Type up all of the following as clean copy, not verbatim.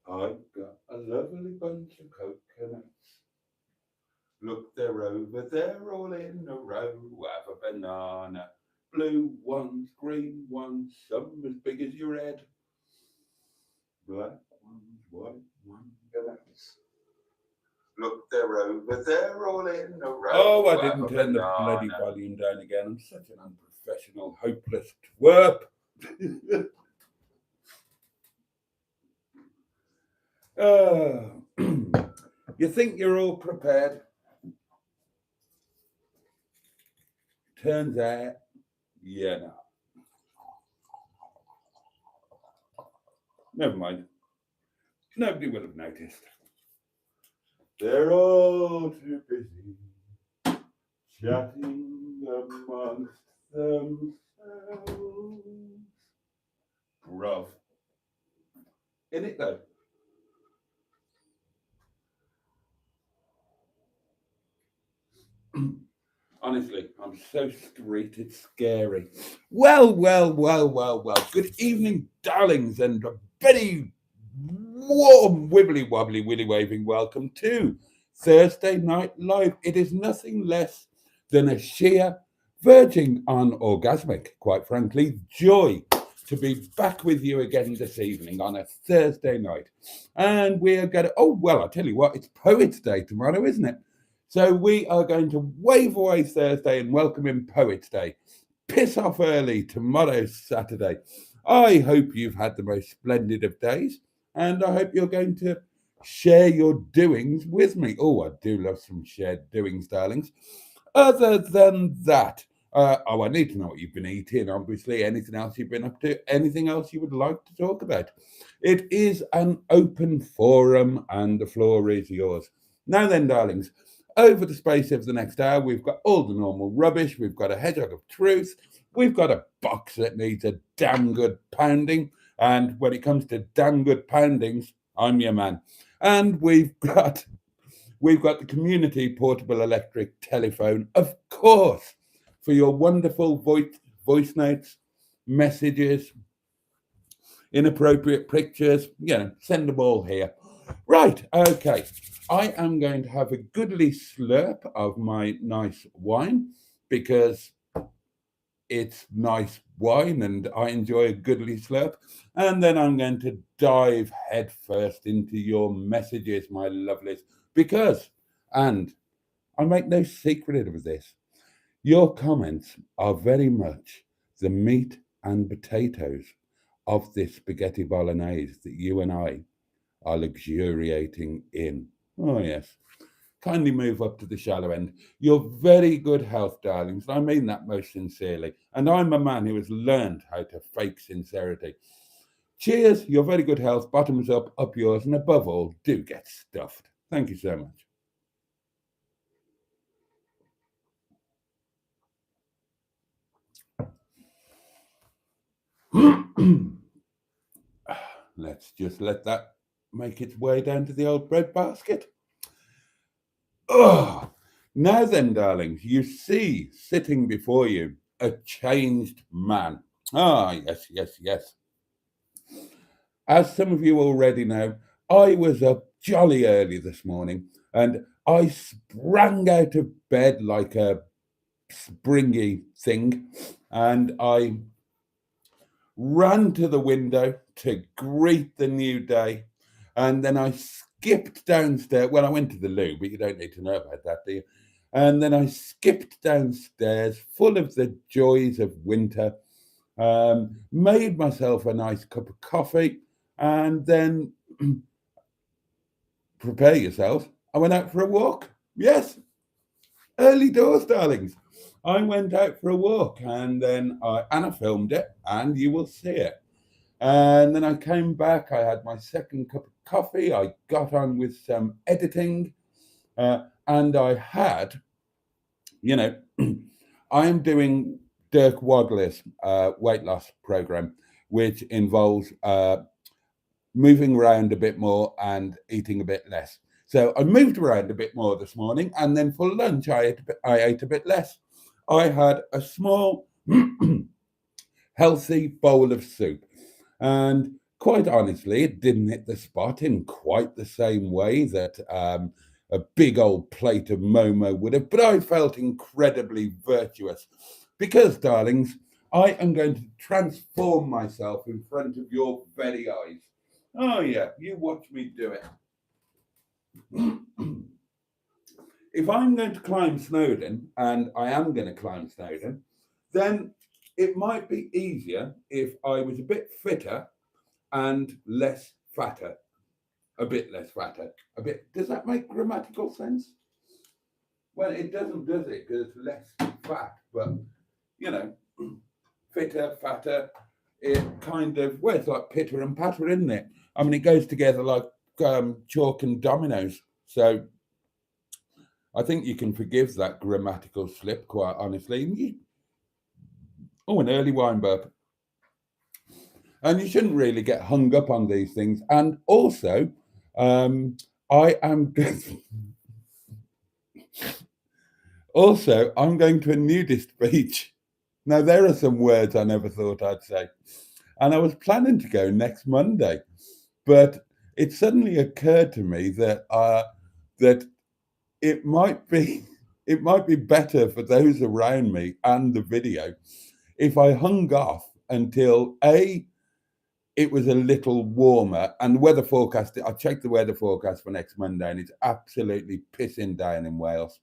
I've got a lovely bunch of coconuts. Look, they're over there all in a row. Have a banana. Blue ones, green ones, some as big as your head. Black ones, white ones, bananas. Look, they're over there all in a row. Oh, I didn't turn the bloody volume down again. I'm such an unprofessional, hopeless twerp. You think you're all prepared? Turns out you're not. Never mind. Nobody will have noticed. They're all too busy chatting amongst themselves. Gruff. In it though. Honestly, I'm so street, it's scary. Well. Good evening, darlings, and a very warm, wibbly wobbly, willy waving welcome to Thursday Night Live. It is nothing less than a sheer, verging on orgasmic, quite frankly, joy to be back with you again this evening on a Thursday night. And we are going to, oh, well, I'll tell you what, it's Poets' Day tomorrow, isn't it? So we are going to wave away Thursday and welcome in Poets' Day. Piss off early tomorrow's Saturday. I hope you've had the most splendid of days, and I hope you're going to share your doings with me. Oh, I do love some shared doings, darlings. Other than that, I need to know what you've been eating, obviously, anything else you've been up to, anything else you would like to talk about. It is an open forum, and the floor is yours. Now then, darlings, over the space of the next hour, we've got all the normal rubbish. We've got a hedgehog of truth. We've got a box that needs a damn good pounding. And when it comes to damn good poundings, I'm your man. And we've got the community portable electric telephone, of course, for your wonderful voice notes, messages, inappropriate pictures. Send them all here. Right, okay. I am going to have a goodly slurp of my nice wine because it's nice wine and I enjoy a goodly slurp. And then I'm going to dive headfirst into your messages, my lovelies, because, and I make no secret of this, your comments are very much the meat and potatoes of this spaghetti bolognese that you and I are luxuriating in. Oh, yes. Kindly move up to the shallow end. You're very good health, darlings. I mean that most sincerely. And I'm a man who has learned how to fake sincerity. Cheers, your very good health. Bottoms up yours. And above all, do get stuffed. Thank you so much. Let's just let that make its way down to the old bread basket. Oh, now then, darlings, you see sitting before you a changed man. Ah, yes. As some of you already know, I was up jolly early this morning and I sprang out of bed like a springy thing and I ran to the window to greet the new day. And then I skipped downstairs. Well, I went to the loo, but you don't need to know about that, do you? And then I skipped downstairs, full of the joys of winter, made myself a nice cup of coffee, and then prepare yourself. I went out for a walk. Yes, early doors, darlings. I went out for a walk, and then I filmed it, and you will see it. And then I came back. I had my second cup of coffee. I got on with some editing, and I had, I'm doing Dirk Wadley's weight loss program, which involves moving around a bit more and eating a bit less. So I moved around a bit more this morning, and then for lunch I ate a bit less. I had a small, healthy bowl of soup, and quite honestly, it didn't hit the spot in quite the same way that a big old plate of Momo would have, but I felt incredibly virtuous because, darlings, I am going to transform myself in front of your very eyes. Oh, yeah, you watch me do it. If I'm going to climb Snowdon, and I am going to climb Snowdon, then it might be easier if I was a bit fitter and less fatter. A bit less fatter. A bit. Does that make grammatical sense? Well, it doesn't, does it? Because it's less fat, but you know, fitter, fatter. It kind of, well, it's like pitter and patter, isn't it? I mean, it goes together like chalk and dominoes. So I think you can forgive that grammatical slip, quite honestly. Oh, an early wine burp. And you shouldn't really get hung up on these things. And also, I am also I'm going to a nudist beach. Now there are some words I never thought I'd say, and I was planning to go next Monday, but it suddenly occurred to me that that it might be better for those around me and the video if I hung off until it was a little warmer, and the weather forecast, I checked the weather forecast for next Monday and it's absolutely pissing down in Wales.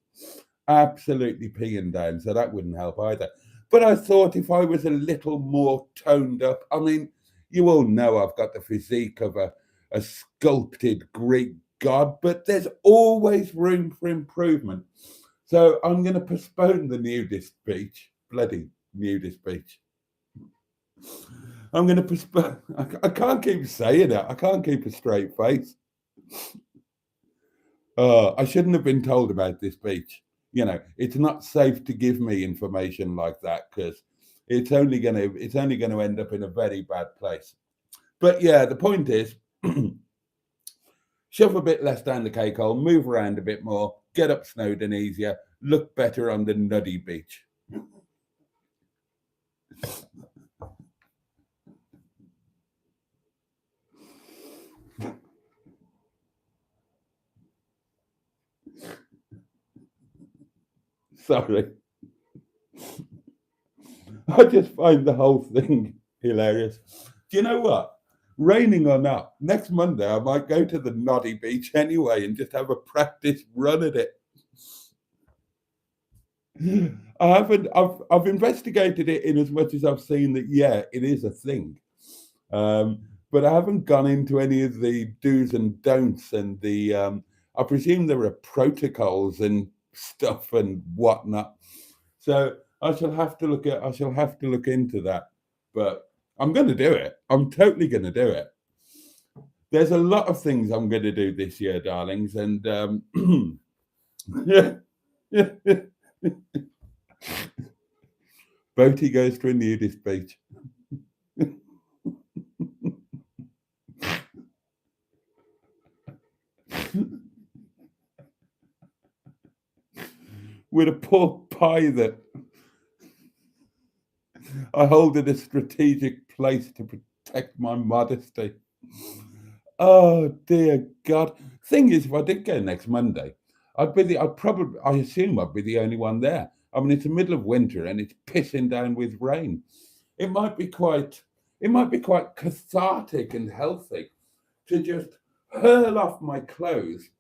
Absolutely peeing down, so that wouldn't help either. But I thought if I was a little more toned up, I mean, you all know I've got the physique of a sculpted Greek god, but there's always room for improvement. So I'm going to postpone the nudist beach, bloody nudist beach. I'm going to postpone. I can't keep saying it. I can't keep a straight face. I shouldn't have been told about this beach. You know, it's not safe to give me information like that because it's only going to end up in a very bad place. But yeah, the point is, shove a bit less down the cake hole, move around a bit more, get up Snowdon easier, look better on the nuddy beach. Sorry. I just find the whole thing hilarious. Do you know what? Raining or not, next Monday I might go to the Noddy Beach anyway and just have a practice run at it. I've investigated it in as much as I've seen that, yeah, it is a thing. But I haven't gone into any of the do's and don'ts and I presume there are protocols and stuff and whatnot. So I shall have to look into that. But I'm going to do it. I'm totally going to do it. There's a lot of things I'm going to do this year, darlings, and Boaty goes to a nudist beach. With a pork pie that I hold in a strategic place to protect my modesty. Oh dear God! Thing is, if I did go next Monday, I assume I'd be the only one there. I mean, it's the middle of winter and it's pissing down with rain. It might be quite cathartic and healthy to just hurl off my clothes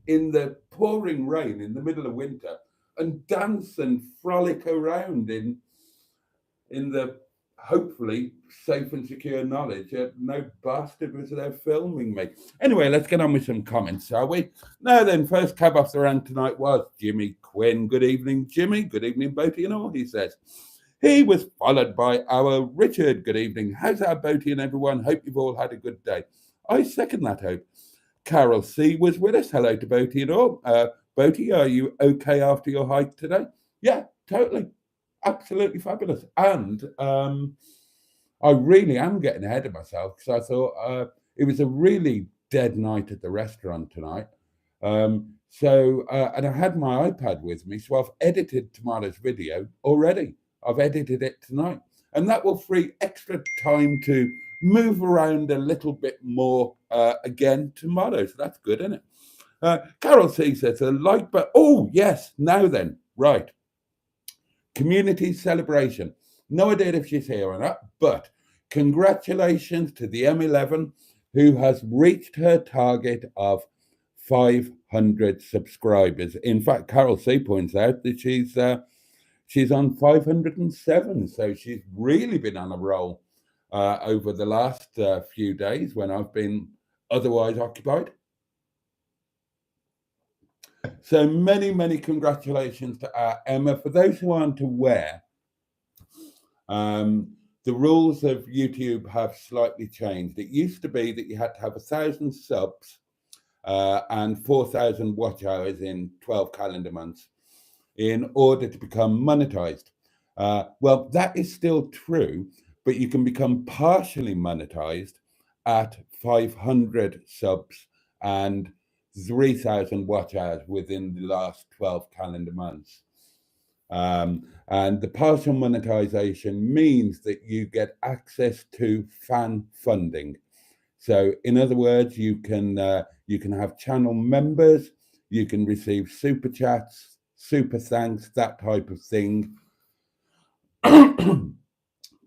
in the pouring rain in the middle of winter and dance and frolic around in the hopefully safe and secure knowledge that no bastard was there filming me. Anyway, let's get on with some comments, shall we? Now then, first cab off the rank tonight was Jimmy Quinn. Good evening, Jimmy. Good evening, Boaty and all, he says. He was followed by our Richard. Good evening. How's our Boaty and everyone? Hope you've all had a good day. I second that hope. Carol C was with us. Hello to Boaty and all. Boaty, are you okay after your hike today? Yeah, totally. Absolutely fabulous. And I really am getting ahead of myself because I thought it was a really dead night at the restaurant tonight. And I had my iPad with me, so I've edited tomorrow's video already. I've edited it tonight, and that will free extra time to move around a little bit more again tomorrow. So that's good, isn't it? Carol C says a like, but oh yes, now then, right. Community celebration. No idea if she's here or not, but congratulations to the M11 who has reached her target of 500 subscribers. In fact, Carol C points out that she's on 507, so she's really been on a roll over the last few days when I've been otherwise occupied. So many congratulations to Emma. For those who aren't aware, the rules of YouTube have slightly changed. It used to be that you had to have 1,000 subs and 4,000 watch hours in 12 calendar months in order to become monetized. Well, that is still true, but you can become partially monetized at 500 subs and 3,000 watch hours within the last 12 calendar months. And the partial monetization means that you get access to fan funding. So in other words, you can have channel members, you can receive super chats, super thanks, that type of thing.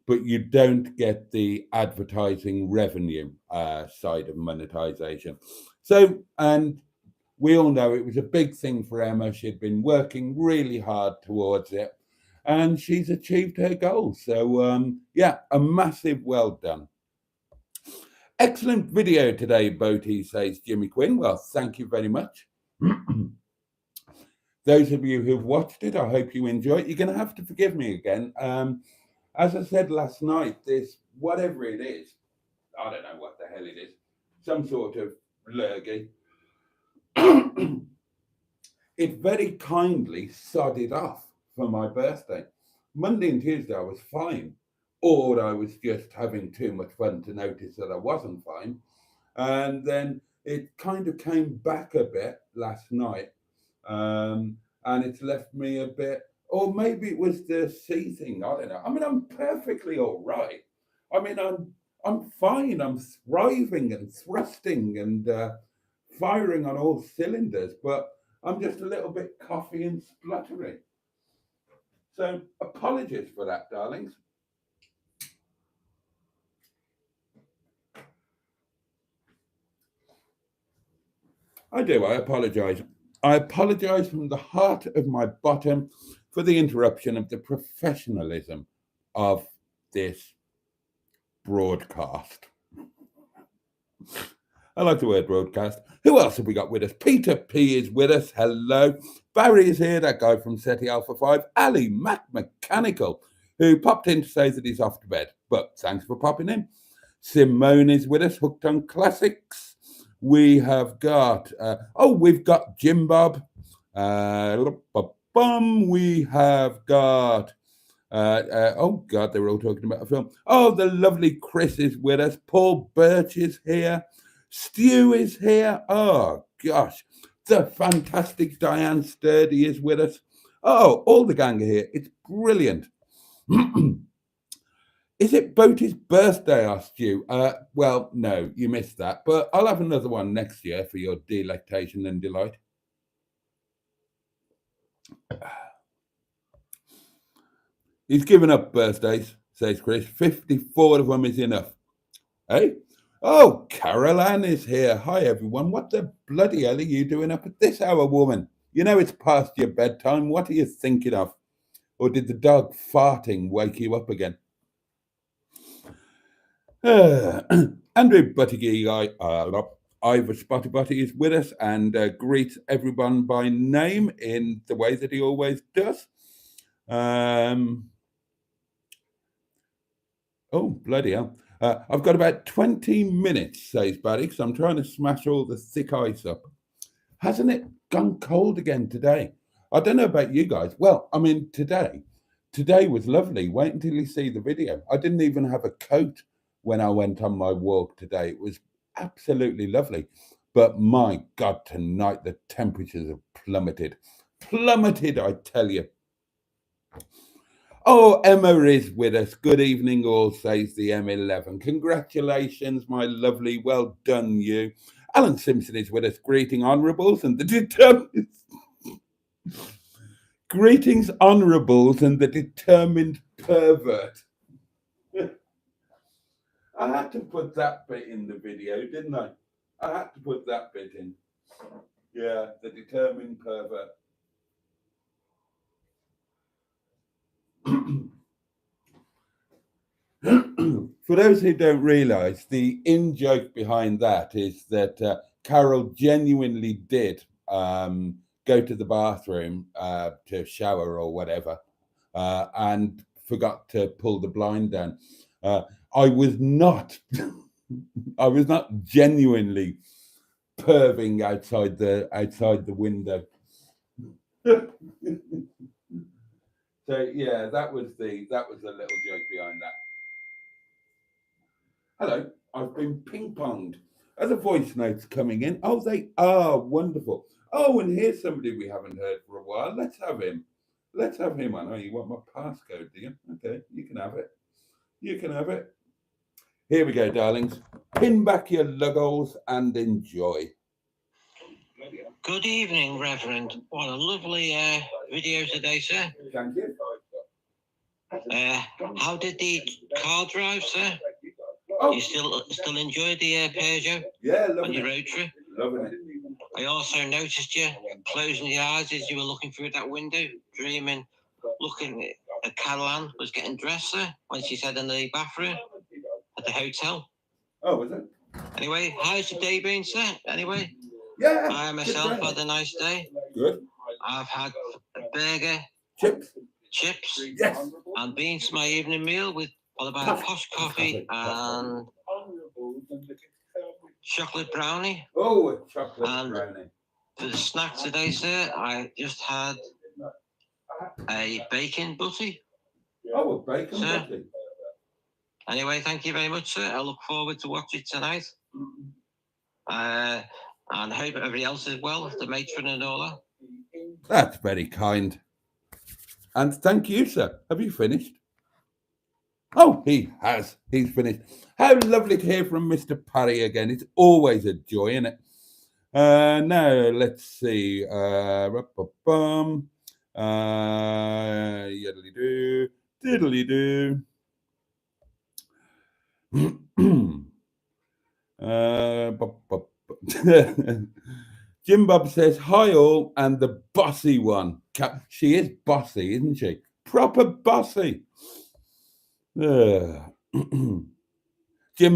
But you don't get the advertising revenue side of monetization. So, and we all know it was a big thing for Emma. She'd been working really hard towards it, and she's achieved her goal. So, yeah, a massive well done. Excellent video today, Boaty, says Jimmy Quinn. Well, thank you very much. Those of you who've watched it, I hope you enjoy it. You're going to have to forgive me again. As I said last night, this, whatever it is, I don't know what the hell it is, some sort of lurgy, it very kindly sodded off for my birthday. Monday and Tuesday I was fine, or I was just having too much fun to notice that I wasn't fine. And then it kind of came back a bit last night, and it's left me a bit, or maybe it was the sea thing, I don't know. I mean, I'm perfectly all right. I mean, I'm fine. I'm thriving and thrusting and firing on all cylinders, but I'm just a little bit coughy and spluttery. So apologies for that, darlings. I do, I apologize. I apologize from the heart of my bottom for the interruption of the professionalism of this broadcast. I like the word broadcast. Who else have we got with us? Peter P is with us. Hello. Barry is here, that guy from SETI Alpha 5. Ali Mac Mechanical, who popped in to say that he's off to bed. But thanks for popping in. Simone is with us, hooked on classics. We have got, we've got Jim Bob. We have got, oh God, they were all talking about a film. Oh, the lovely Chris is with us. Paul Birch is here. Stu is here. Oh gosh, the fantastic Diane Sturdy is with us. Oh, all the gang are here. It's brilliant. Is it Boaty's birthday, asked you? Well, no, you missed that. But I'll have another one next year for your delectation and delight. He's given up birthdays, says Chris. 54 of them is enough. Hey? Oh, Carol Ann is here. Hi, everyone. What the bloody hell are you doing up at this hour, woman? You know it's past your bedtime. What are you thinking of? Or did the dog farting wake you up again? Andrew Buttigieg, Ivor Spotty Butty is with us and greets everyone by name in the way that he always does. Oh, bloody hell. I've got about 20 minutes, says Barry, because I'm trying to smash all the thick ice up. Hasn't it gone cold again today? I don't know about you guys. Well, I mean, today was lovely. Wait until you see the video. I didn't even have a coat when I went on my walk today. It was absolutely lovely. But my God, tonight the temperatures have plummeted. Plummeted, I tell you. Oh, Emma is with us. Good evening, all, says the M11. Congratulations, my lovely. Well done, you. Alan Simpson is with us. Greeting, honourables, and the determined. Greetings, honourables, and the determined pervert. I had to put that bit in the video, didn't I? I had to put that bit in. Yeah, the determined pervert. For those who don't realise, the in-joke behind that is that Carol genuinely did go to the bathroom to shower or whatever, and forgot to pull the blind down. I was not, I was not genuinely perving outside the window. So yeah, that was a little joke behind that. Hello, I've been ping-ponged. Are the voice notes coming in? Oh, they are wonderful. Oh, and here's somebody we haven't heard for a while. Let's have him. Let's have him on. Oh, you want my passcode, do you? Okay, you can have it. You can have it. Here we go, darlings. Pin back your luggles and enjoy. Good evening, Reverend. What a lovely video today, sir. Thank you. How did the car drive, sir? Oh, You still enjoy the Peugeot yeah, on loving your it. road trip? Loving it. I also noticed you closing your eyes as you were looking through that window, dreaming, looking at Caroline was getting dressed, sir, when she said in the bathroom at the hotel. Oh, was it? Anyway, how's your day been, sir? Anyway, Yeah. I myself had a nice day. Good. I've had a burger, chips, Yes. and beans for my evening meal with all about a posh coffee and chocolate brownie. Oh, a chocolate And brownie. for the snack today, sir, I just had a bacon butty. Oh, a bacon Sir. butty. Anyway, thank you very much, sir. I look forward to watching it tonight. And I hope everybody else is well, the matron and all that. That's very kind. And thank you, sir. Have you finished? Oh, he has. He's finished. How lovely to hear from Mr. Parry again. It's always a joy, isn't it? Now, let's see. Yiddly-doo, diddly-doo. Jim Bob says, hi all, and the bossy one. She is bossy, isn't she? Proper bossy. Jim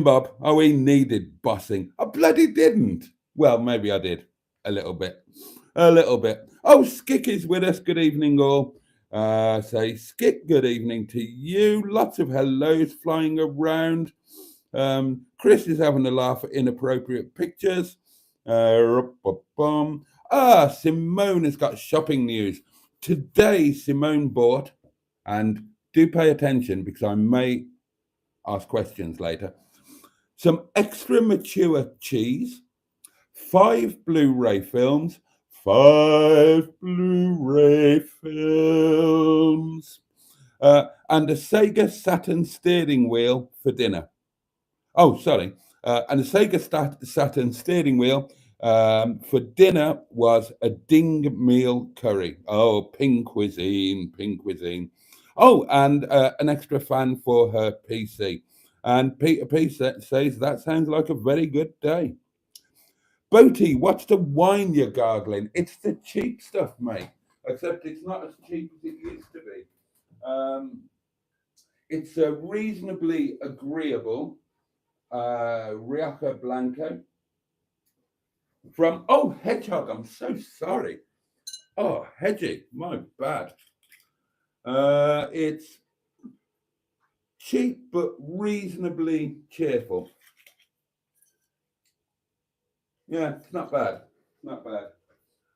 Bob, oh, he needed bossing. I bloody didn't. Well, maybe I did. A little bit. Oh, Skick is with us. Good evening, all. Say, Skick, good evening to you. Lots of hellos flying around. Chris is having a laugh at inappropriate pictures. Simone has got shopping news. Today, Simone bought, and do pay attention because I may ask questions later, some extra mature cheese, 5 Blu-ray films, and a Sega Saturn steering wheel for dinner. Oh, sorry. And a Sega Saturn steering wheel for dinner was a ding meal curry. Oh, pink cuisine. Oh, and an extra fan for her PC. And Peter P says that sounds like a very good day. Boaty, what's the wine you're gargling? It's the cheap stuff, mate. Except it's not as cheap as it used to be. It's a reasonably agreeable Rioja Blanco from Hedgehog. I'm so sorry. Oh, Hedgie, my bad. It's cheap but reasonably cheerful. Yeah, it's not bad.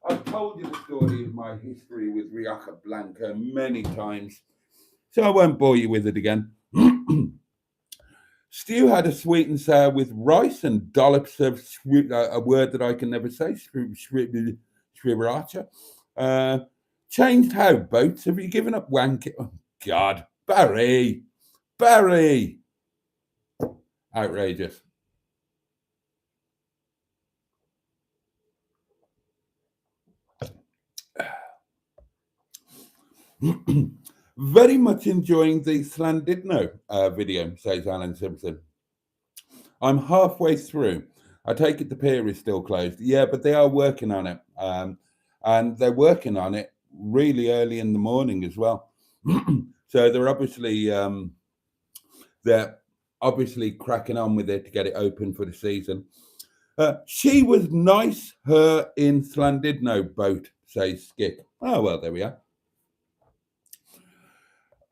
I've told you the story of my history with Rioja Blanco many times, so I won't bore you with it again. Stew had a sweet and sour with rice and dollops of a word that I can never say, sriracha. Changed how, Boats? Have you given up wanking? Oh, God, Barry, Barry. Outrageous. Very much enjoying the Slandidno video, says Alan Simpson. I'm halfway through. I take it the pier is still closed. Yeah, but they are working on it. And they're working on it really early in the morning as well. So they're obviously cracking on with it to get it open for the season. She was nice, her in Slandidno boat, says Skip. Oh, well, there we are.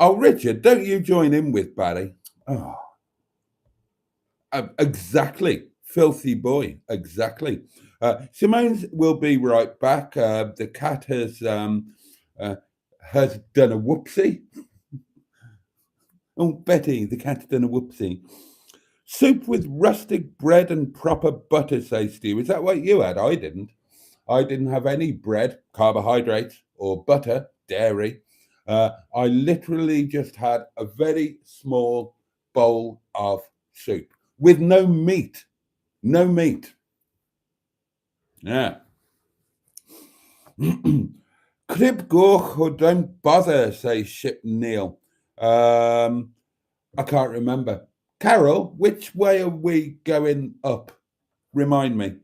Oh, Richard, don't you join in with Barry? Oh, exactly. Filthy boy. Exactly. Simone will be right back. The cat has done a whoopsie. Oh, Betty, the cat's done a whoopsie. Soup with rustic bread and proper butter, says Stu. Is that what you had? I didn't. I didn't have any bread, carbohydrates, or butter, dairy. I literally just had a very small bowl of soup with no meat. No meat. Yeah. Crib goch or don't bother, says Ship Neil. I can't remember. Carol, which way are we going up? Remind me.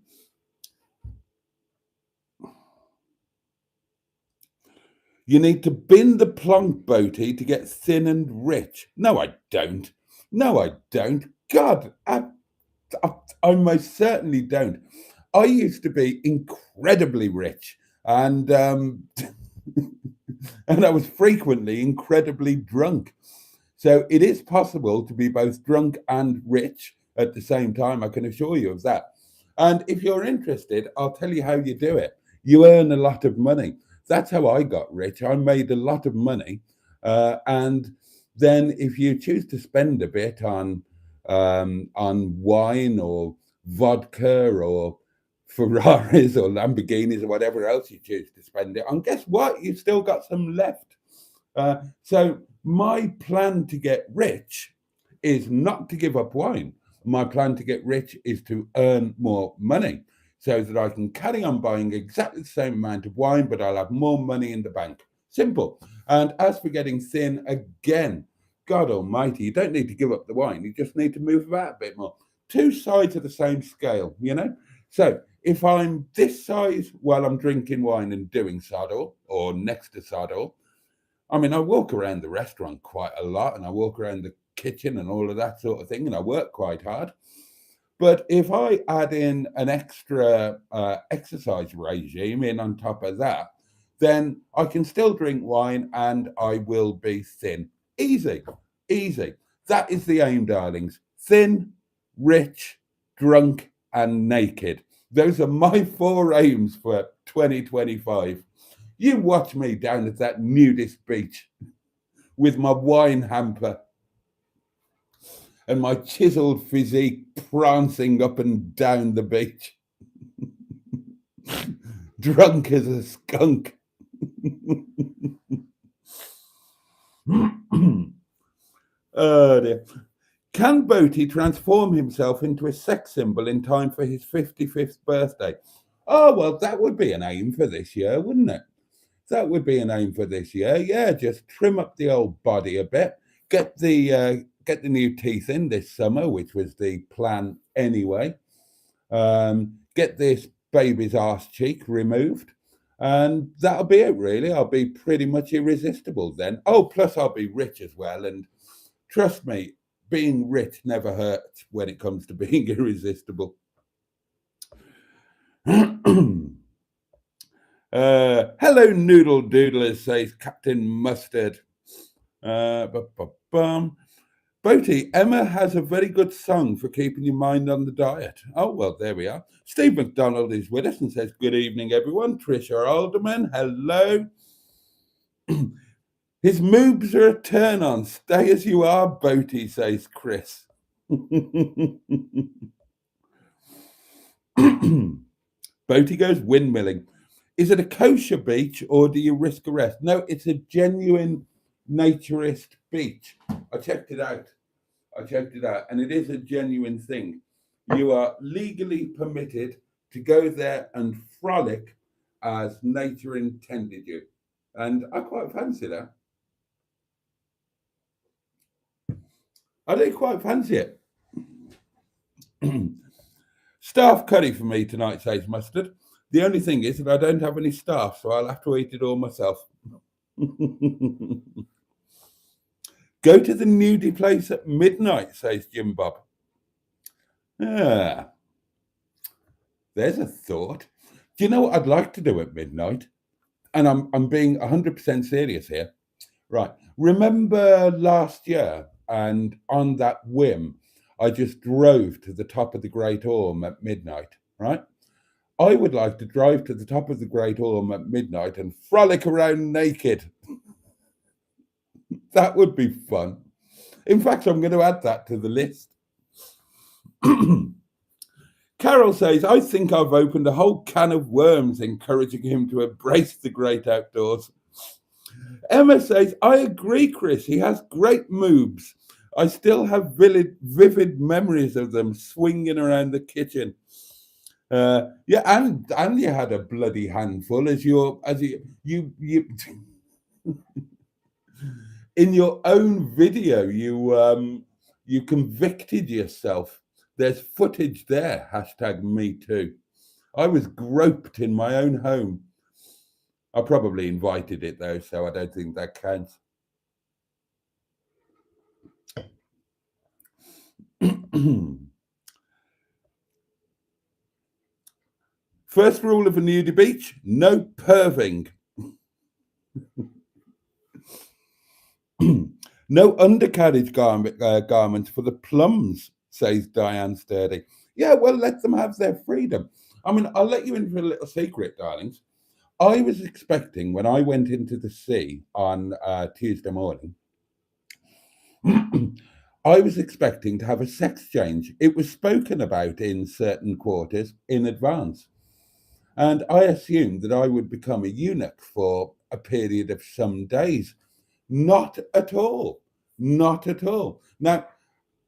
You need to bin the plonk, Boaty, to get thin and rich. No, I don't. No, I don't. God, I most certainly don't. I used to be incredibly rich, and and I was frequently incredibly drunk. So it is possible to be both drunk and rich at the same time. I can assure you of that. And if you're interested, I'll tell you how you do it. You earn a lot of money. That's how I got rich. I made a lot of money, and then if you choose to spend a bit on wine or vodka or Ferraris or Lamborghinis or whatever else you choose to spend it on, guess what? You've still got some left. So my plan to get rich is not to give up wine. My plan to get rich is to earn more money so that I can carry on buying exactly the same amount of wine, but I'll have more money in the bank. Simple. And as for getting thin, again, God almighty, you don't need to give up the wine. You just need to move about a bit more. Two sides of the same scale, you know? So if I'm this size while I'm drinking wine and doing saddle or next to saddle, I mean, I walk around the restaurant quite a lot and I walk around the kitchen and all of that sort of thing, and I work quite hard. But if I add in an extra exercise regime in on top of that, then I can still drink wine and I will be thin. Easy, easy. That is the aim, darlings. Thin, rich, drunk, and naked. Those are my four aims for 2025. You watch me down at that nudist beach with my wine hamper and my chiseled physique prancing up and down the beach, drunk as a skunk. Oh dear. Can Boaty transform himself into a sex symbol in time for his 55th birthday? Oh, well, that would be an aim for this year, wouldn't it? That would be an aim for this year. Yeah, just trim up the old body a bit. Get the new teeth in this summer, which was the plan anyway. Get this baby's arse cheek removed, and that'll be it. Really, I'll be pretty much irresistible then. Oh, plus I'll be rich as well, and trust me, being rich never hurts when it comes to being irresistible. Hello, Noodle Doodlers, says Captain Mustard. Boaty, Emma has a very good song for keeping your mind on the diet. Oh, well, there we are. Steve McDonald is with us and says, good evening, everyone. Trisha Alderman, hello. His moves are a turn on. Stay as you are, Boaty, says Chris. Boaty goes windmilling. Is it a kosher beach or do you risk arrest? No, it's a genuine naturist beach. I checked it out. And it is a genuine thing. You are legally permitted to go there and frolic as nature intended you. And I quite fancy that. I do quite fancy it. Staff curry for me tonight, says Mustard. The only thing is that I don't have any staff, so I'll have to eat it all myself. Go to the nudie place at midnight, says Jim Bob. Ah, there's a thought. Do you know what I'd like to do at midnight? And I'm being 100% serious here. Right. Remember last year, and on that whim, I just drove to the top of the Great Orme at midnight, right? I would like to drive to the top of the Great Orme at midnight and frolic around naked. That would be fun. In fact, I'm going to add that to the list. Carol says, I think I've opened a whole can of worms, encouraging him to embrace the great outdoors. Emma says, I agree, Chris. He has great moves. I still have vivid memories of them swinging around the kitchen. Yeah, and you had a bloody handful as you in your own video, you convicted yourself. There's footage there. #MeToo. I was groped in my own home. I probably invited it though, so I don't think that counts. First rule of a nudie beach: no perving. No undercarriage garments for the plums, says Diane Sturdy. Yeah, well, let them have their freedom. I mean, I'll let you in for a little secret, darlings. I was expecting, when I went into the sea on Tuesday morning, I was expecting to have a sex change. It was spoken about in certain quarters in advance. And I assumed that I would become a eunuch for a period of some days. Not at all. Not at all. Now,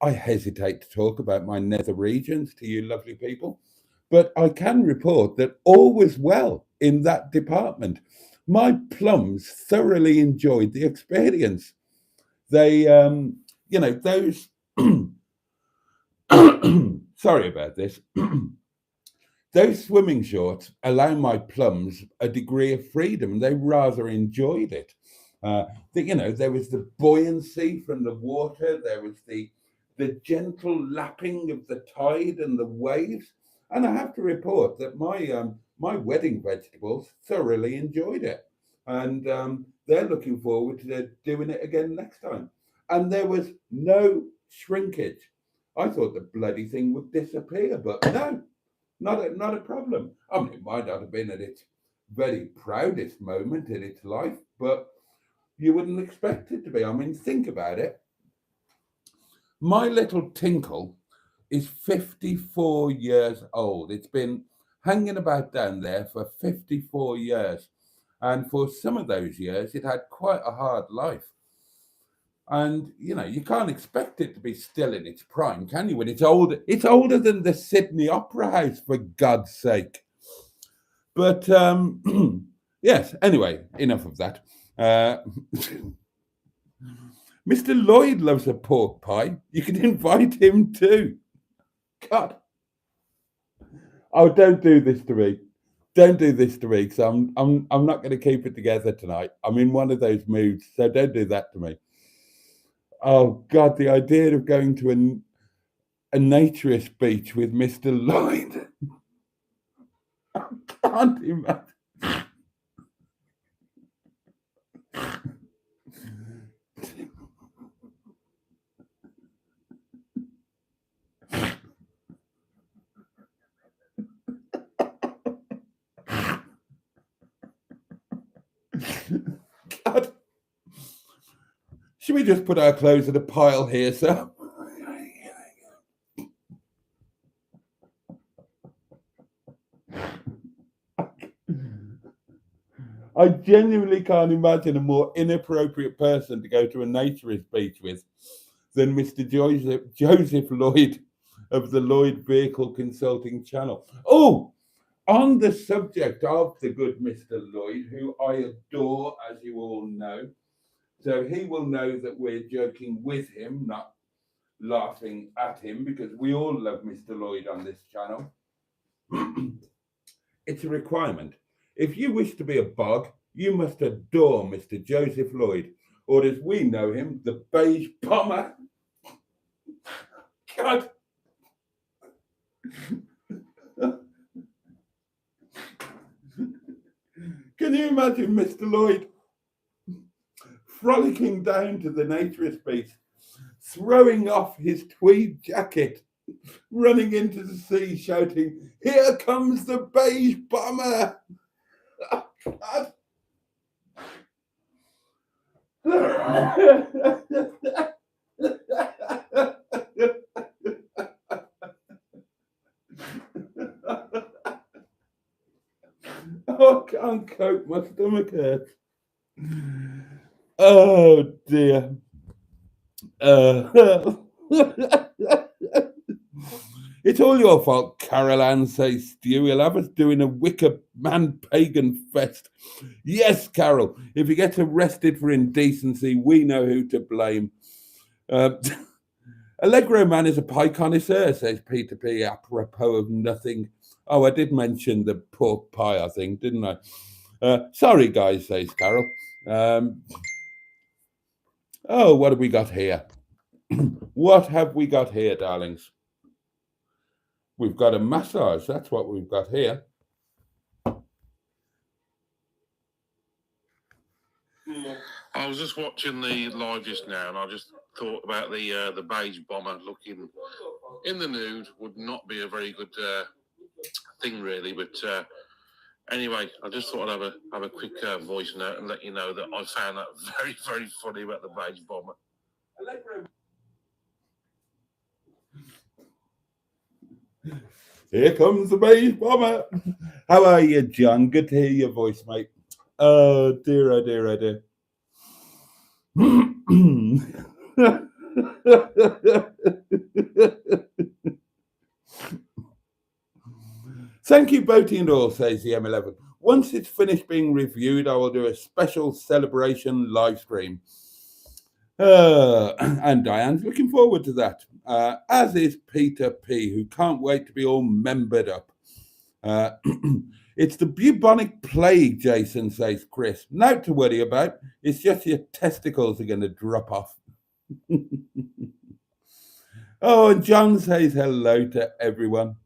I hesitate to talk about my nether regions to you lovely people, but I can report that all was well in that department. My plums thoroughly enjoyed the experience. They, those, sorry about this. Those swimming shorts allow my plums a degree of freedom, and they rather enjoyed it. There was the buoyancy from the water, there was the gentle lapping of the tide and the waves, and I have to report that my wedding vegetables thoroughly enjoyed it, and they're looking forward to doing it again next time. And there was no shrinkage. I thought the bloody thing would disappear, but no. Not a problem. I mean, it might not have been at its very proudest moment in its life, but you wouldn't expect it to be. I mean, think about it. My little Tinkle is 54 years old. It's been hanging about down there for 54 years. And for some of those years, it had quite a hard life. And you can't expect it to be still in its prime, can you? When it's older, it's older than the Sydney Opera House, for God's sake. But yes. Anyway, enough of that. Mr. Lloyd loves a pork pie. You can invite him too. God. Oh, don't do this to me. Don't do this to me, because I'm not going to keep it together tonight. I'm in one of those moods, so don't do that to me. Oh God, the idea of going to a naturist beach with Mr. Lloyd. I can't imagine. God. Should we just put our clothes in a pile here, sir? I genuinely can't imagine a more inappropriate person to go to a naturist beach with than Mr. Joseph Lloyd of the Lloyd Vehicle Consulting Channel. Oh, on the subject of the good Mr. Lloyd, who I adore, as you all know, so he will know that we're joking with him, not laughing at him, because we all love Mr. Lloyd on this channel. It's a requirement. If you wish to be a bog, you must adore Mr. Joseph Lloyd, or as we know him, the beige bomber. God. Can you imagine Mr. Lloyd frolicking down to the naturist beach, throwing off his tweed jacket, running into the sea, shouting, "Here comes the beige bomber!" God. Oh, I can't cope. My stomach hurts. Oh dear. It's all your fault, Carol Ann, says Stu. He'll have us doing a Wicker Man pagan fest. Yes, Carol, if he gets arrested for indecency, we know who to blame. Allegro Man is a pie connoisseur, says Peter P, apropos of nothing. Oh, I did mention the pork pie, I think, didn't I? Sorry, guys, says Carol. Oh, what have we got here? What have we got here, darlings? We've got a massage. That's what we've got here. I was just watching the live just now, and I just thought about the beige bomber looking in the nude would not be a very good thing, really. But anyway, I just thought I'd have a quick voice note and let you know that I found that very, very funny about the beige bomber. Here comes the beige bomber. How are you, John? Good to hear your voice, mate. Oh dear, oh dear, oh dear. Thank you, Boaty and all, says the M11. Once it's finished being reviewed, I will do a special celebration live stream. And Diane's looking forward to that, as is Peter P, who can't wait to be all membered up. It's the bubonic plague, Jason, says Chris. Not to worry about. It's just your testicles are going to drop off. Oh, and John says hello to everyone.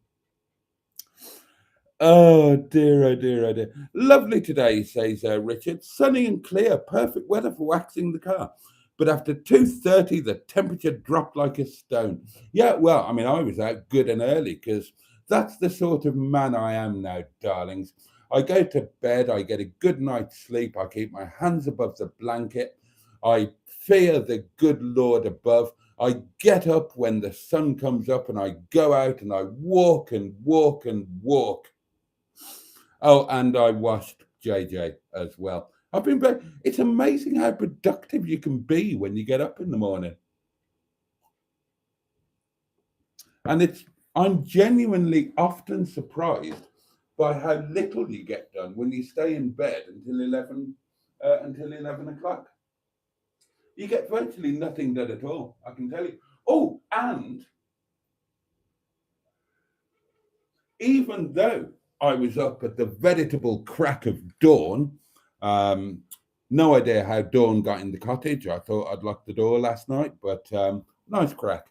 Oh dear, oh dear, oh dear. Lovely today, says Richard. Sunny and clear. Perfect weather for waxing the car. But after 2:30, the temperature dropped like a stone. Yeah, well, I mean, I was out good and early because that's the sort of man I am now, darlings. I go to bed, I get a good night's sleep, I keep my hands above the blanket, I fear the good Lord above. I get up when the sun comes up and I go out and I walk and walk and walk. Oh, and I washed JJ as well. I've been back. It's amazing how productive you can be when you get up in the morning. And I'm genuinely often surprised by how little you get done when you stay in bed until 11 o'clock. You get virtually nothing done at all, I can tell you. Oh, and even though I was up at the veritable crack of dawn, no idea how Dawn got in the cottage. I thought I'd locked the door last night, but nice crack.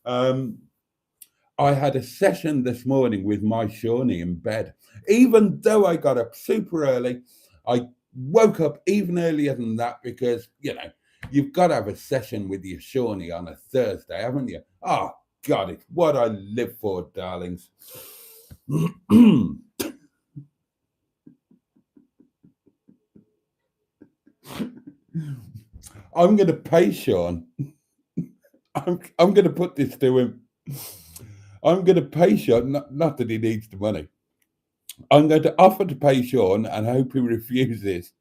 I had a session this morning with my Shawnee in bed. Even though I got up super early, I woke up even earlier than that because, you know, you've got to have a session with your Shawnee on a Thursday, haven't you? Oh, God, it's what I live for, darlings. I'm going to pay Sean. I'm going to put this to him. I'm going to pay Sean, not that he needs the money. I'm going to offer to pay Sean and hope he refuses.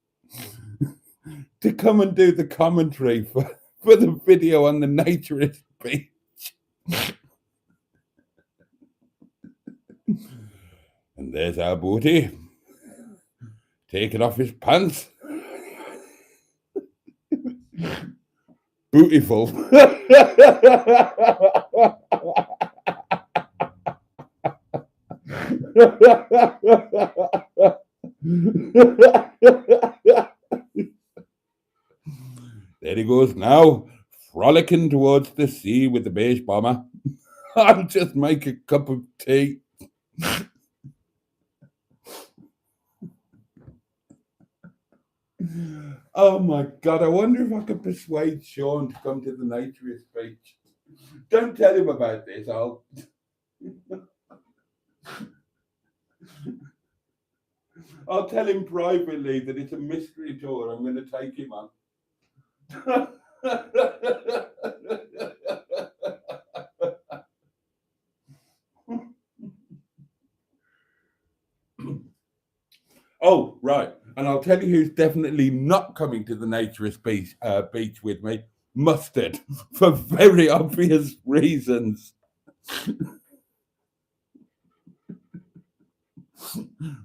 to come and do the commentary for the video on the naturist beach. And there's our Boaty taking off his pants. Beautiful. There he goes now, frolicking towards the sea with the beige bomber. I'll just make a cup of tea. Oh my God, I wonder if I could persuade Sean to come to the naturist beach. Don't tell him about this, I'll tell him privately that it's a mystery tour I'm going to take him on. Oh, right. And I'll tell you who's definitely not coming to the naturist beach with me. Mustard, for very obvious reasons.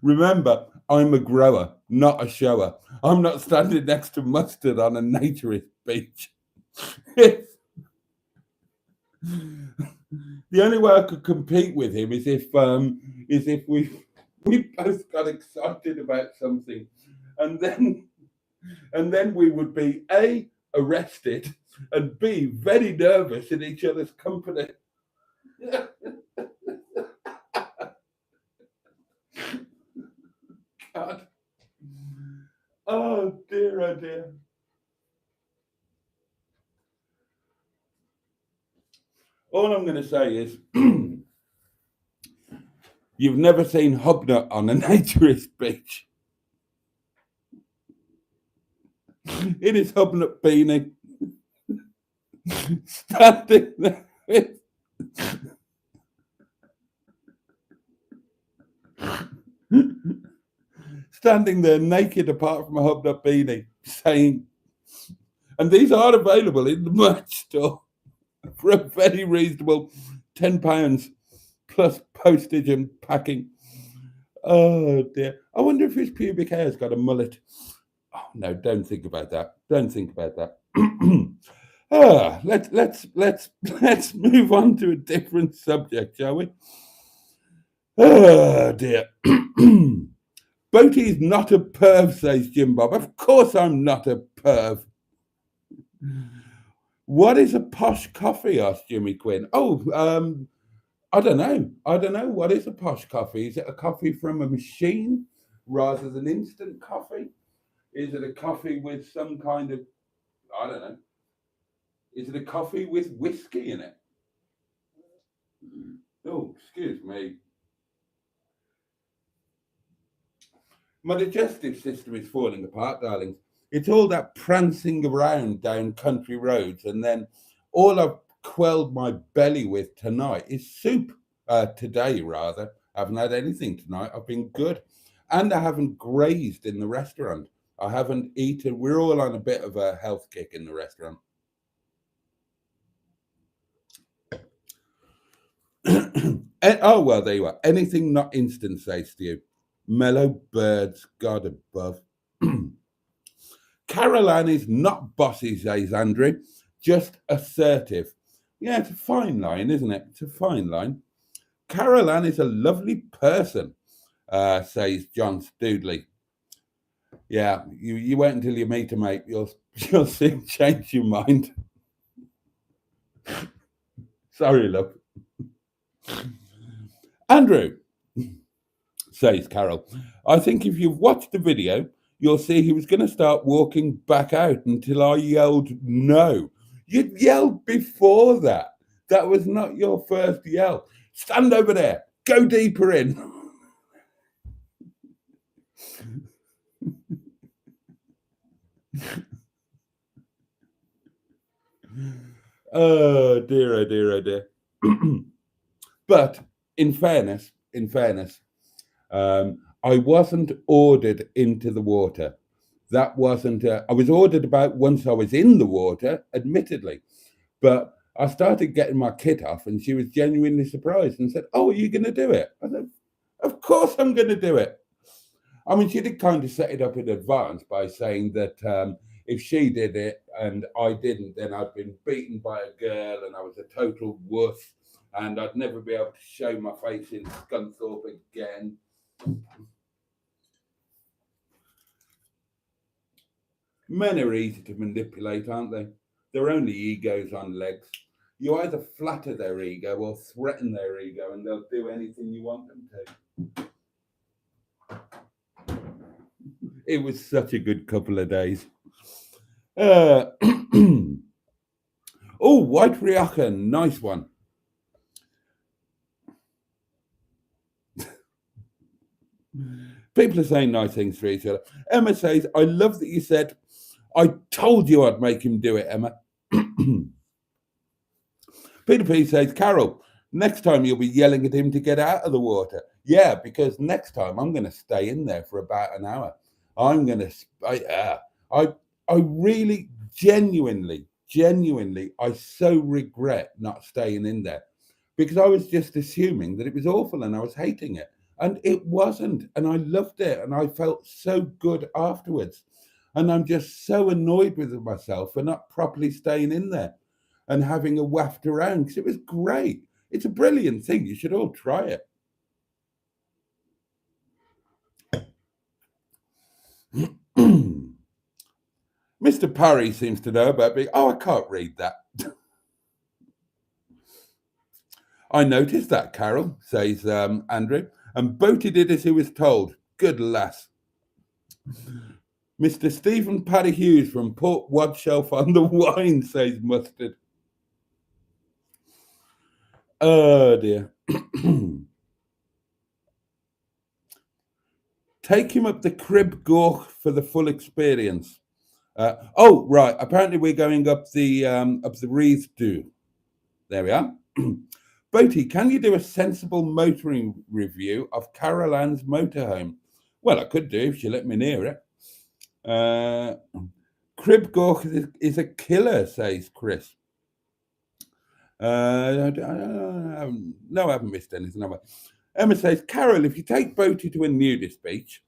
Remember, I'm a grower, not a shower. I'm not standing next to Mustard on a naturist beach. The only way I could compete with him is if we both got excited about something, and then we would be A, arrested, and B, very nervous in each other's company. God. Oh dear, oh dear. All I'm going to say is, you've never seen Hobnut on a naturist beach. In his Hobnut beanie, standing there standing there naked apart from a Hobnut beanie, saying, and these are available in the merch store for a very reasonable £10 plus postage and packing. Oh dear. I wonder if his pubic hair's got a mullet. Oh no, don't think about that. Don't think about that. Let's move on to a different subject, shall we? Oh dear. Boaty's not a perv, says Jim Bob. Of course I'm not a perv. What is a posh coffee? Asked Jimmy Quinn. Oh, I don't know. What is a posh coffee? Is it a coffee from a machine rather than instant coffee? Is it a coffee with some kind of, I don't know. Is it a coffee with whiskey in it? Oh, excuse me. My digestive system is falling apart, darlings. It's all that prancing around down country roads, and then all I've quelled my belly with tonight is soup. Today, rather. I haven't had anything tonight. I've been good. And I haven't grazed in the restaurant. I haven't eaten. We're all on a bit of a health kick in the restaurant. Oh, well, there you are. Anything not instant, says Stu. Mellow birds, God above. Caroline is not bossy, says Andrew. Just assertive. Yeah, it's a fine line, isn't it? It's a fine line. Caroline is a lovely person, says John Stoodley. Yeah, you wait until you meet her, mate. You'll soon change your mind. Sorry, love. Andrew, says Carol, I think if you've watched the video, you'll see he was going to start walking back out until I yelled no. You'd yelled before that. That was not your first yell. Stand over there. Go deeper in. Oh dear, oh dear, oh dear. But in fairness, I wasn't ordered into the water. That wasn't, I was ordered about once I was in the water, admittedly, but I started getting my kit off and she was genuinely surprised and said, "Oh, are you going to do it?" I said, "Of course I'm going to do it." I mean, she did kind of set it up in advance by saying that if she did it and I didn't, then I'd been beaten by a girl and I was a total wuss and I'd never be able to show my face in Scunthorpe again. Men are easy to manipulate, aren't they? They're only egos on legs. You either flatter their ego or threaten their ego, and they'll do anything you want them to. It was such a good couple of days. Oh, White Riaka, nice one. People are saying nice things for each other. Emma says, "I love that you said, I told you I'd make him do it, Emma." Peter P says, "Carol, next time you'll be yelling at him to get out of the water." Yeah, because next time I'm going to stay in there for about an hour. I'm going to, I really genuinely, I so regret not staying in there because I was just assuming that it was awful and I was hating it. And it wasn't. And I loved it. And I felt so good afterwards. And I'm just so annoyed with myself for not properly staying in there and having a waft around because it was great. It's a brilliant thing. You should all try it. Mr. Parry seems to know about me. Oh, I can't read that. I noticed that, Carol, says Andrew. And Boaty did as he was told. Good lass. Mr. Stephen Paddy Hughes from Port Wadshelf on the Wine, says Mustard. Oh, dear. Take him up the Crib Gork for the full experience. Oh, right. Apparently we're going up the Rees Do. There we are. Boaty, can you do a sensible motoring review of Carol Ann's motorhome? Well, I could do if she let me near it. Crib Gork is a killer, says Chris. No, I haven't missed anything. Emma says, Carol, if you take Boaty to a nudist beach,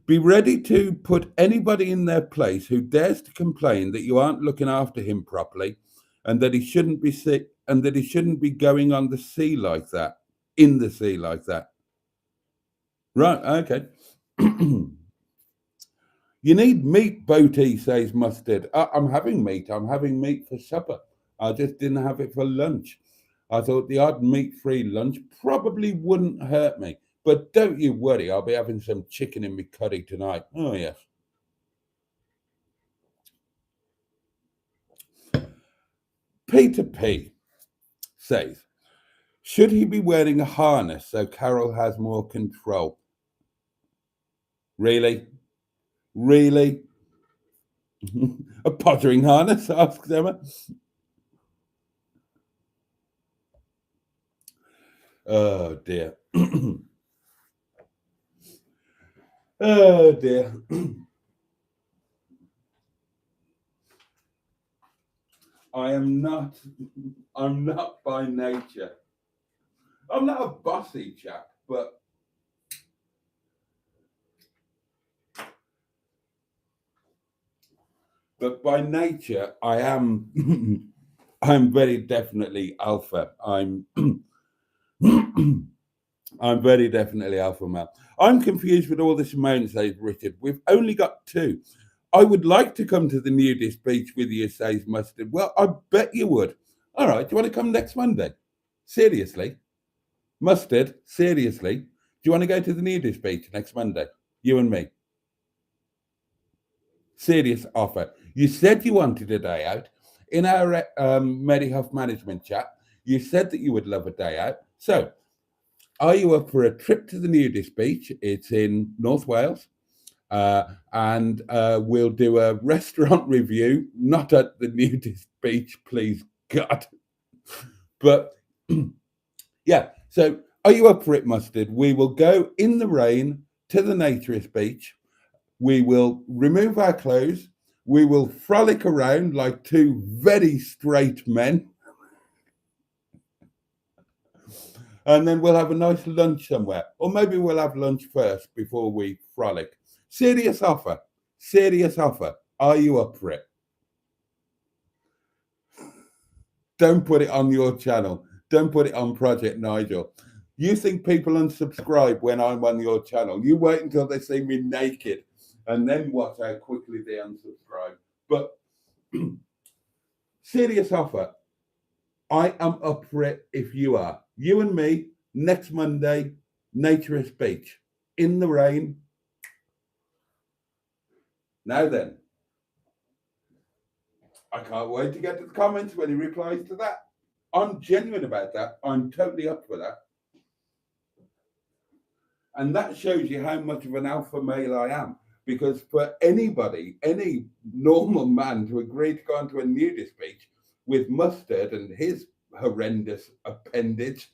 be ready to put anybody in their place who dares to complain that you aren't looking after him properly and that he shouldn't be sick and that he shouldn't be going on the sea like that, in the sea like that. Right, okay. You need meat, Boaty, says Mustard. I'm having meat. I'm having meat for supper. I just didn't have it for lunch. I thought the odd meat-free lunch probably wouldn't hurt me. But don't you worry, I'll be having some chicken in my curry tonight. Oh, yes. Peter P. says, should he be wearing a harness so Carol has more control? Really? Really? A pottering harness, asks Emma. Oh, dear. Oh, dear. I'm not by nature. I'm not a bossy chap, but by nature, I am I'm very definitely alpha. I'm very definitely alpha male. I'm confused with all this amount, says Richard. We've only got 2. I would like to come to the nudist beach with you, says Mustard. Well, I bet you would. All right, do you want to come next Monday? Seriously? Mustard, seriously? Do you want to go to the nudist beach next Monday? You and me? Serious offer. You said you wanted a day out. In our Medihuff management chat, you said that you would love a day out. So, are you up for a trip to the nudist beach? It's in North Wales. And we'll do a restaurant review, not at the nudist beach, please God. But yeah, so are you up for it, Mustard? We will go in the rain to the naturist beach. We will remove our clothes. We will frolic around like two very straight men. And then we'll have a nice lunch somewhere. Or maybe we'll have lunch first before we frolic. Serious offer. Serious offer. Are you up for it? Don't put it on your channel. Don't put it on Project Nigel. You think people unsubscribe when I'm on your channel. You wait until they see me naked and then watch how quickly they unsubscribe. But serious offer. I am up for it if you are. You and me, next Monday, Naturist Beach. In the rain. Now then. I can't wait to get to the comments when he replies to that. I'm genuine about that. I'm totally up for that. And that shows you how much of an alpha male I am. Because for anybody, any normal man to agree to go onto a nudist beach with Mustard and his horrendous appendage,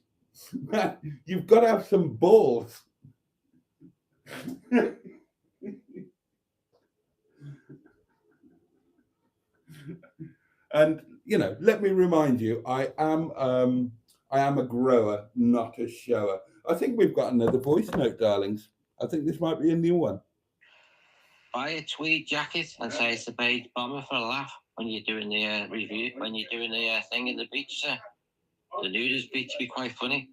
you've got to have some balls. And, you know, let me remind you, I am a grower, not a shower. I think we've got another voice note, darlings. I think this might be a new one. Buy a tweed jacket and say it's the beige bomber for a laugh when you're doing the review, when you're doing the thing in the beach, sir. The nudist beach be quite funny.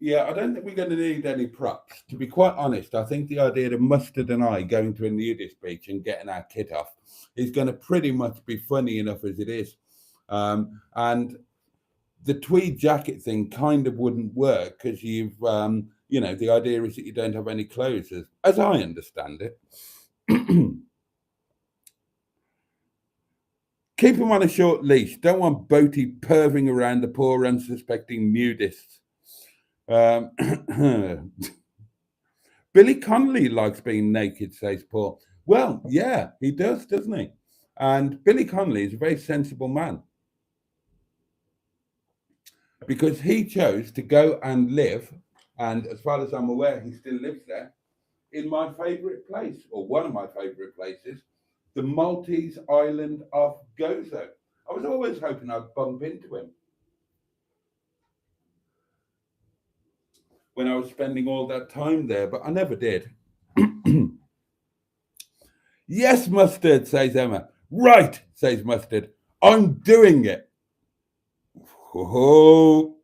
Yeah, I don't think we're going to need any props. To be quite honest, I think the idea of Mustard and I going to a nudist beach and getting our kit off is going to pretty much be funny enough as it is. And the tweed jacket thing kind of wouldn't work because you've, you know, the idea is that you don't have any clothes, as I understand it. Keep him on a short leash. Don't want Boaty perving around the poor, unsuspecting nudists. Billy Connolly likes being naked, says Paul. Well, yeah, he does, doesn't he? And Billy Connolly is a very sensible man because he chose to go and live, and as far as I'm aware, he still lives there, in my favourite place, or one of my favourite places, the Maltese island of Gozo. I was always hoping I'd bump into him when I was spending all that time there, but I never did. Yes, Mustard, says Emma. Right, says Mustard. I'm doing it. Oh,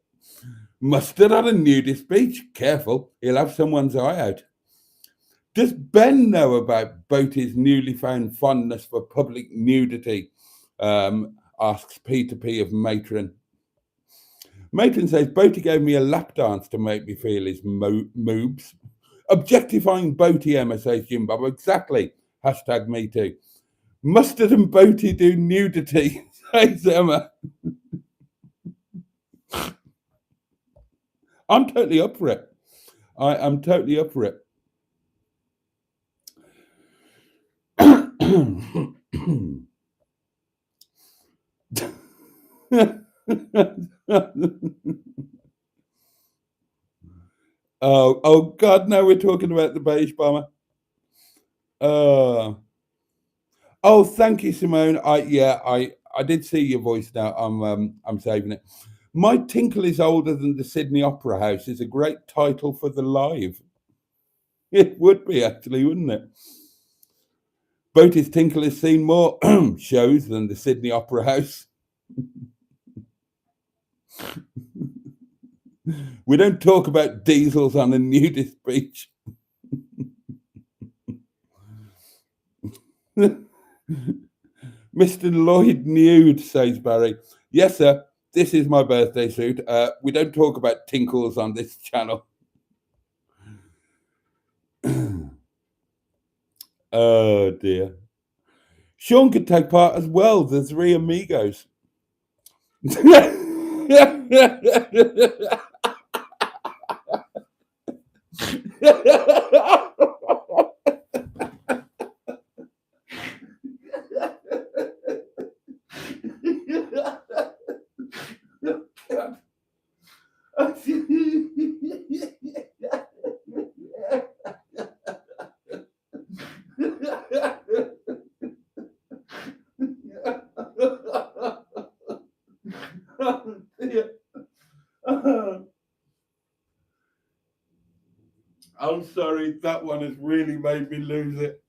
Mustard on a nudist beach. Careful, he'll have someone's eye out. Does Ben know about Boaty's newly found fondness for public nudity? Asks Peter P of Matron. Matron says, Boaty gave me a lap dance to make me feel his moobs. Objectifying Boaty, Emma, says Jim Bob. Exactly. Hashtag me too. Mustard and Boaty do nudity, says Emma. I'm totally up for it. I am totally up for it. Oh God! Now we're talking about the beige bomber. Oh, thank you, Simone. I did see your voice now. I'm saving it. My Tinkle is Older Than the Sydney Opera House is a great title for the live. It would be actually, wouldn't it? Boaty's Tinkle has seen more shows than the Sydney Opera House. We don't talk about diesels on a nudist beach. Mr. Lloyd Nude, says Barry. Yes, sir. This is my birthday suit. We don't talk about tinkles on this channel. Oh, dear. Sean could take part as well. The three amigos. That one has really made me lose it.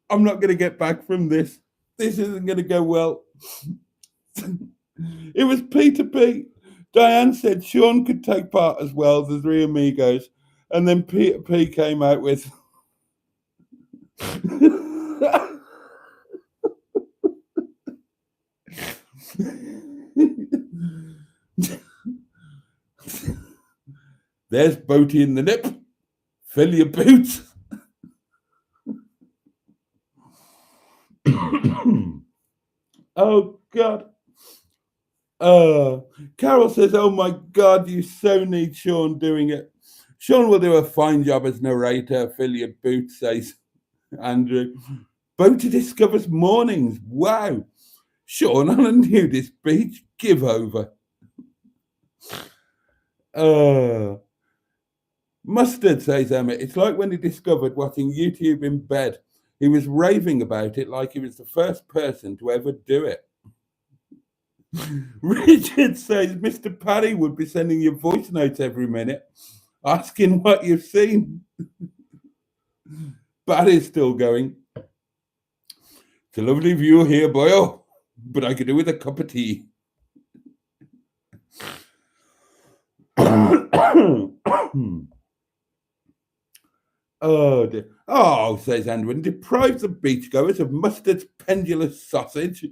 I'm not going to get back from this. This isn't going to go well. It was Peter P. Diane said Sean could take part as well, the three amigos. And then Peter P came out with... There's Boaty in the nip. Fill your boots. Oh, God. Carol says, oh, my God, you so need Sean doing it. Sean will do a fine job as narrator. Fill your boots, says Andrew. Boaty discovers mornings. Wow. Sean on a nudist beach. Give over. Mustard, says Emma. It's like when he discovered watching YouTube in bed. He was raving about it like he was the first person to ever do it. Richard says Mr. Paddy would be sending you voice notes every minute, asking what you've seen. Paddy's still going. It's a lovely view here, boyo, but I could do with a cup of tea. Oh, dear. Oh, says Andrew, deprives the beachgoers of Mustard's pendulous sausage.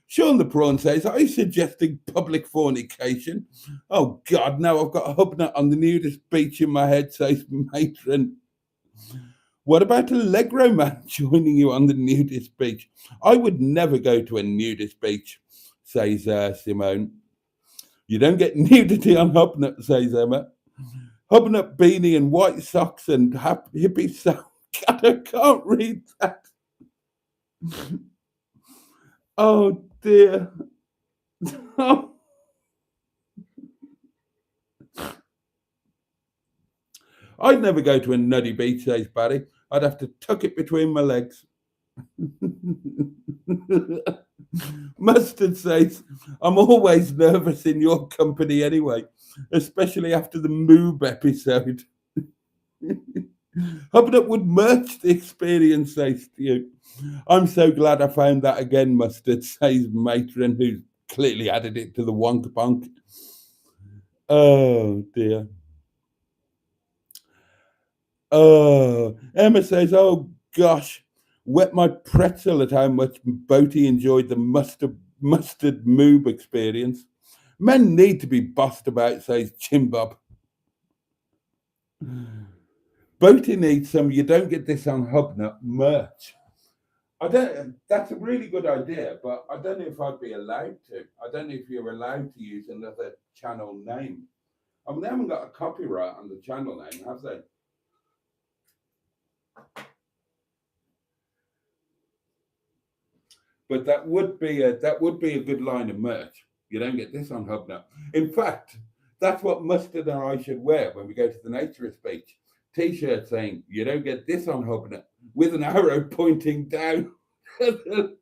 Sean the Prawn says, are you suggesting public fornication? Oh, God, no, I've got a hubnut on the nudist beach in my head, says Matron. What about Allegro Man joining you on the nudist beach? I would never go to a nudist beach, says Simone. You don't get nudity on hubnut, says Emma. Hubnut beanie and white socks and hippie socks. God, I can't read that. Oh, dear. I'd never go to a nuddy beach, says Barry. I'd have to tuck it between my legs. Mustard says, I'm always nervous in your company anyway, especially after the Moob episode. Hubnut would merch the experience, says you. I'm so glad I found that again, Mustard, says Matron, who's clearly added it to the wonk bonk. Oh, dear. Oh, Emma says, oh, gosh, wet my pretzel at how much Boaty enjoyed the mustard moob experience. Men need to be bossed about, says Chimbob. Boaty needs some you don't get this on Hubnut merch. That's a really good idea, but I don't know if I'd be allowed to. I don't know if you're allowed to use another channel name. I mean, they haven't got a copyright on the channel name, have they? But that would be a good line of merch. You don't get this on Hubnut. In fact, that's what Mustard and I should wear when we go to the naturist beach. T-shirt saying, you don't get this on Hubnut, with an arrow pointing down to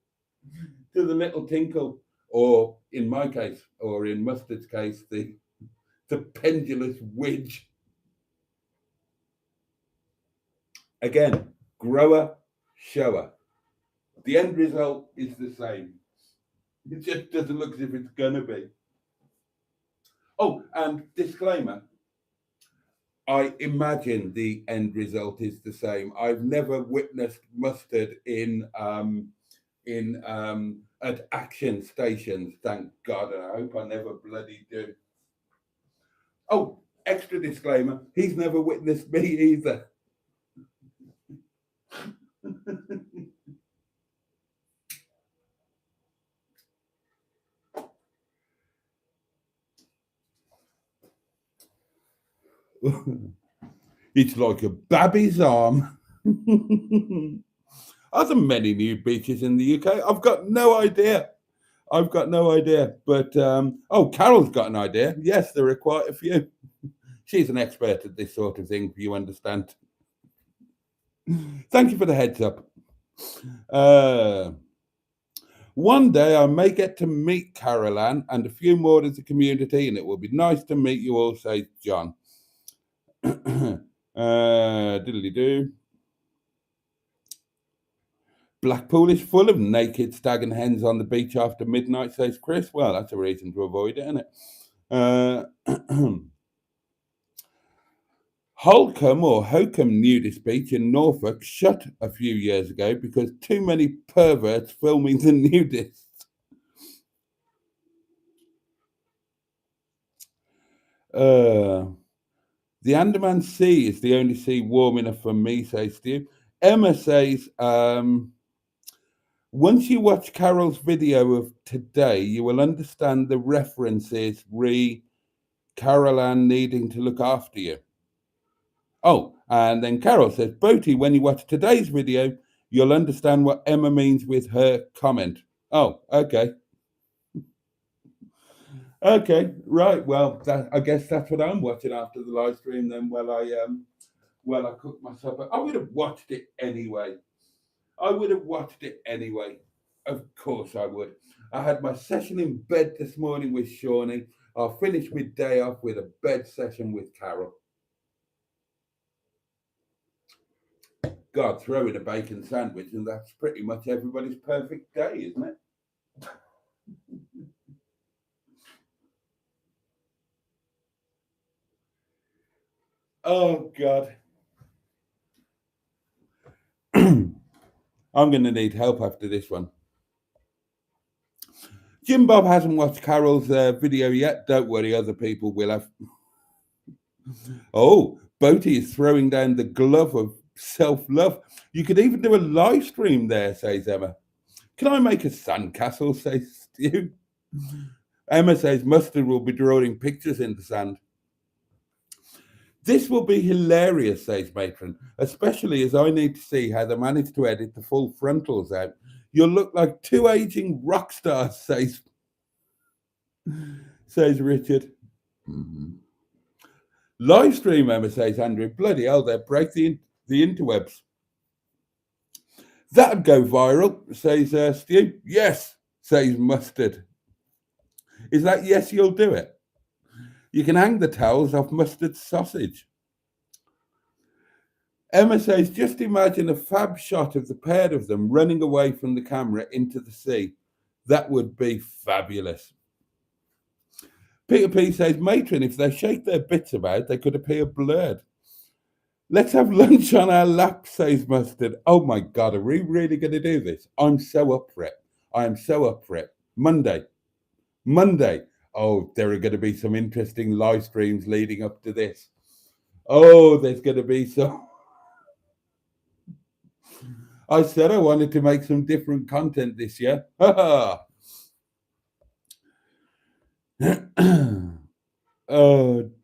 the little tinkle, or in my case, or in Mustard's case, the pendulous widge. Again, grower, shower. The end result is the same. It just doesn't look as if it's going to be. Oh, and disclaimer. I imagine the end result is the same. I've never witnessed Mustard at action stations, thank God, and I hope I never bloody do. Oh, extra disclaimer, he's never witnessed me either. It's like a baby's arm. Are there many nude beaches in the UK? I've got no idea. But, Carol's got an idea. Yes, there are quite a few. She's an expert at this sort of thing, you understand. Thank you for the heads up. One day I may get to meet Carol Ann and a few more of the community, and it will be nice to meet you all, says John. Diddly-do. Blackpool is full of naked stag and hens on the beach after midnight, says Chris. Well, that's a reason to avoid it, isn't it? Holcombe Nudist Beach in Norfolk shut a few years ago because too many perverts filming the nudists. The Andaman Sea is the only sea warm enough for me, says Steve. Emma says, once you watch Carol's video of today, you will understand the references Carol Ann needing to look after you. Oh, and then Carol says, Boaty, when you watch today's video, you'll understand what Emma means with her comment. Oh, okay. Okay, right. Well, I guess that's what I'm watching after the live stream then while I cook my supper. I would have watched it anyway. Of course I would. I had my session in bed this morning with Shawnee. I'll finish my day off with a bed session with Carol. God, throw in a bacon sandwich and that's pretty much everybody's perfect day, isn't it? Oh, God. I'm going to need help after this one. Jim Bob hasn't watched Carol's video yet. Don't worry, other people will have. Oh, Boaty is throwing down the glove of self-love. You could even do a live stream there, says Emma. Can I make a sandcastle, says Stu. Emma says Mustard will be drawing pictures in the sand. This will be hilarious, says Matron, especially as I need to see how they managed to edit the full frontals out. You'll look like two aging rock stars, says Richard. Mm-hmm. Live stream, Emma, says Andrew. Bloody hell, they'll break the interwebs. That'd go viral, says Stu. Yes, says Mustard. Is that yes, you'll do it? You can hang the towels off Mustard's sausage. Emma says, just imagine a fab shot of the pair of them running away from the camera into the sea. That would be fabulous. Peter P says, Matron, if they shake their bits about, they could appear blurred. Let's have lunch on our lap, says Mustard. Oh my God, are we really going to do this? I'm so up for it. I am so up for it. Monday. Oh, there are going to be some interesting live streams leading up to this. Oh, there's going to be some. I said I wanted to make some different content this year. Oh,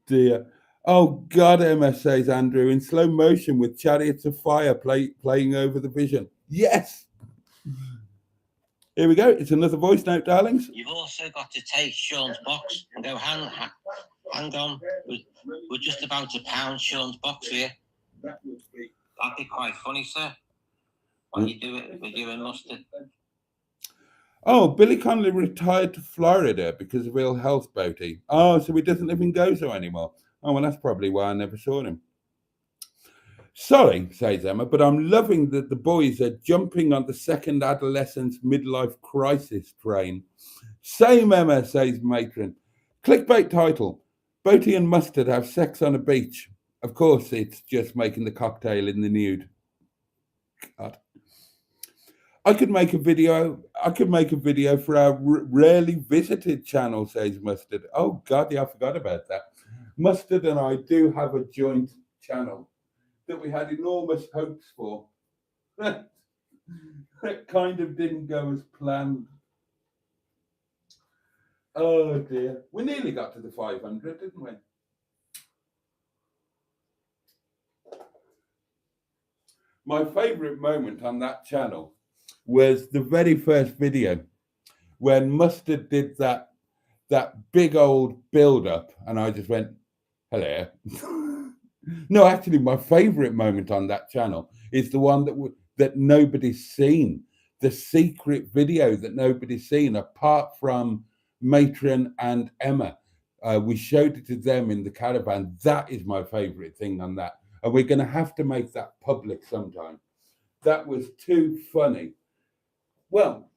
dear. Oh, God, Emma, says Andrew, in slow motion with Chariots of Fire playing over the vision. Yes! Here we go. It's another voice note, darlings. You've also got to take Sean's box and go, hang on, we're just about to pound Sean's box here. That'd be quite funny, sir, when you do it with you and Mustard. Oh, Billy Connolly retired to Florida because of ill health, Boaty. Oh, so he doesn't live in Gozo anymore. Oh, well, that's probably why I never saw him. Sorry, says Emma, but I'm loving that the boys are jumping on the second adolescence midlife crisis train. Same, Emma, says Matron. Clickbait title, Boaty and Mustard have sex on a beach. Of course, it's just making the cocktail in the nude. God. I could make a video for our rarely visited channel, says Mustard. Oh, God, yeah, I forgot about that. Mustard and I do have a joint channel that we had enormous hopes for. That kind of didn't go as planned. Oh, dear. We nearly got to the 500, didn't we? My favourite moment on that channel was the very first video when Mustard did that big old build-up, and I just went, hello. No, actually, my favourite moment on that channel is the one that nobody's seen, the secret video that nobody's seen, apart from Matron and Emma. We showed it to them in the caravan. That is my favourite thing on that. and we're going to have to make that public sometime. That was too funny. Well,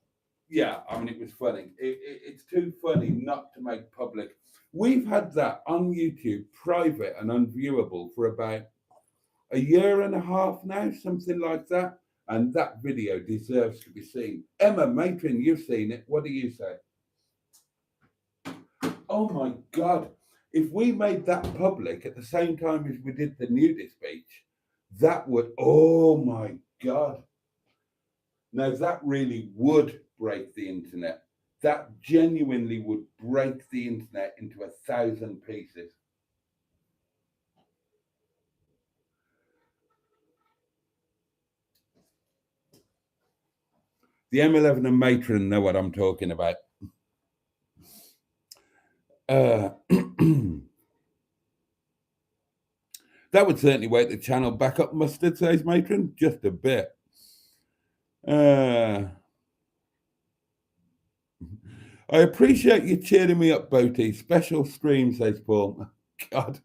yeah, I mean, it was funny. It's too funny not to make public. We've had that on YouTube, private and unviewable, for about a year and a half now, something like that. And that video deserves to be seen. Emma Matron, you've seen it. What do you say? Oh my God. If we made that public at the same time as we did the Nudist beach, that would, oh my God. Now that really would break the internet. That genuinely would break the internet into 1,000 pieces. The M11 and Matron know what I'm talking about. That would certainly wake the channel back up, Mustard, says Matron. Just a bit. I appreciate you cheering me up, Boaty. Special stream, says Paul. God.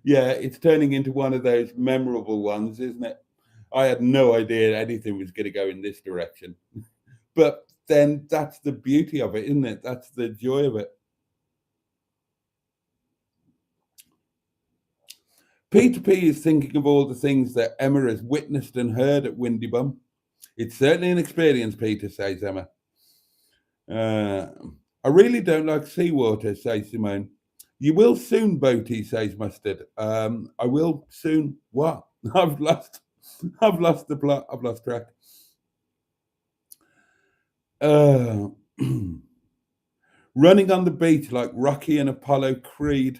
Yeah, it's turning into one of those memorable ones, isn't it? I had no idea anything was going to go in this direction. But then that's the beauty of it, isn't it? That's the joy of it. Peter P is thinking of all the things that Emma has witnessed and heard at Windy Bum. It's certainly an experience, Peter, says Emma. I really don't like seawater, says Simone. You will soon, Boaty, says Mustard. I will soon. What? I've lost the plot. I've lost track. Running on the beach like Rocky and Apollo Creed.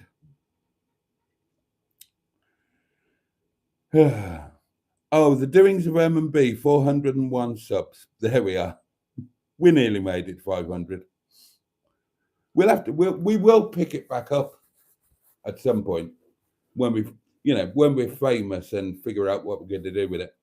Oh, the doings of M&B, 401 subs. There we are. We nearly made it 500. We will pick it back up at some point when we're famous and figure out what we're going to do with it.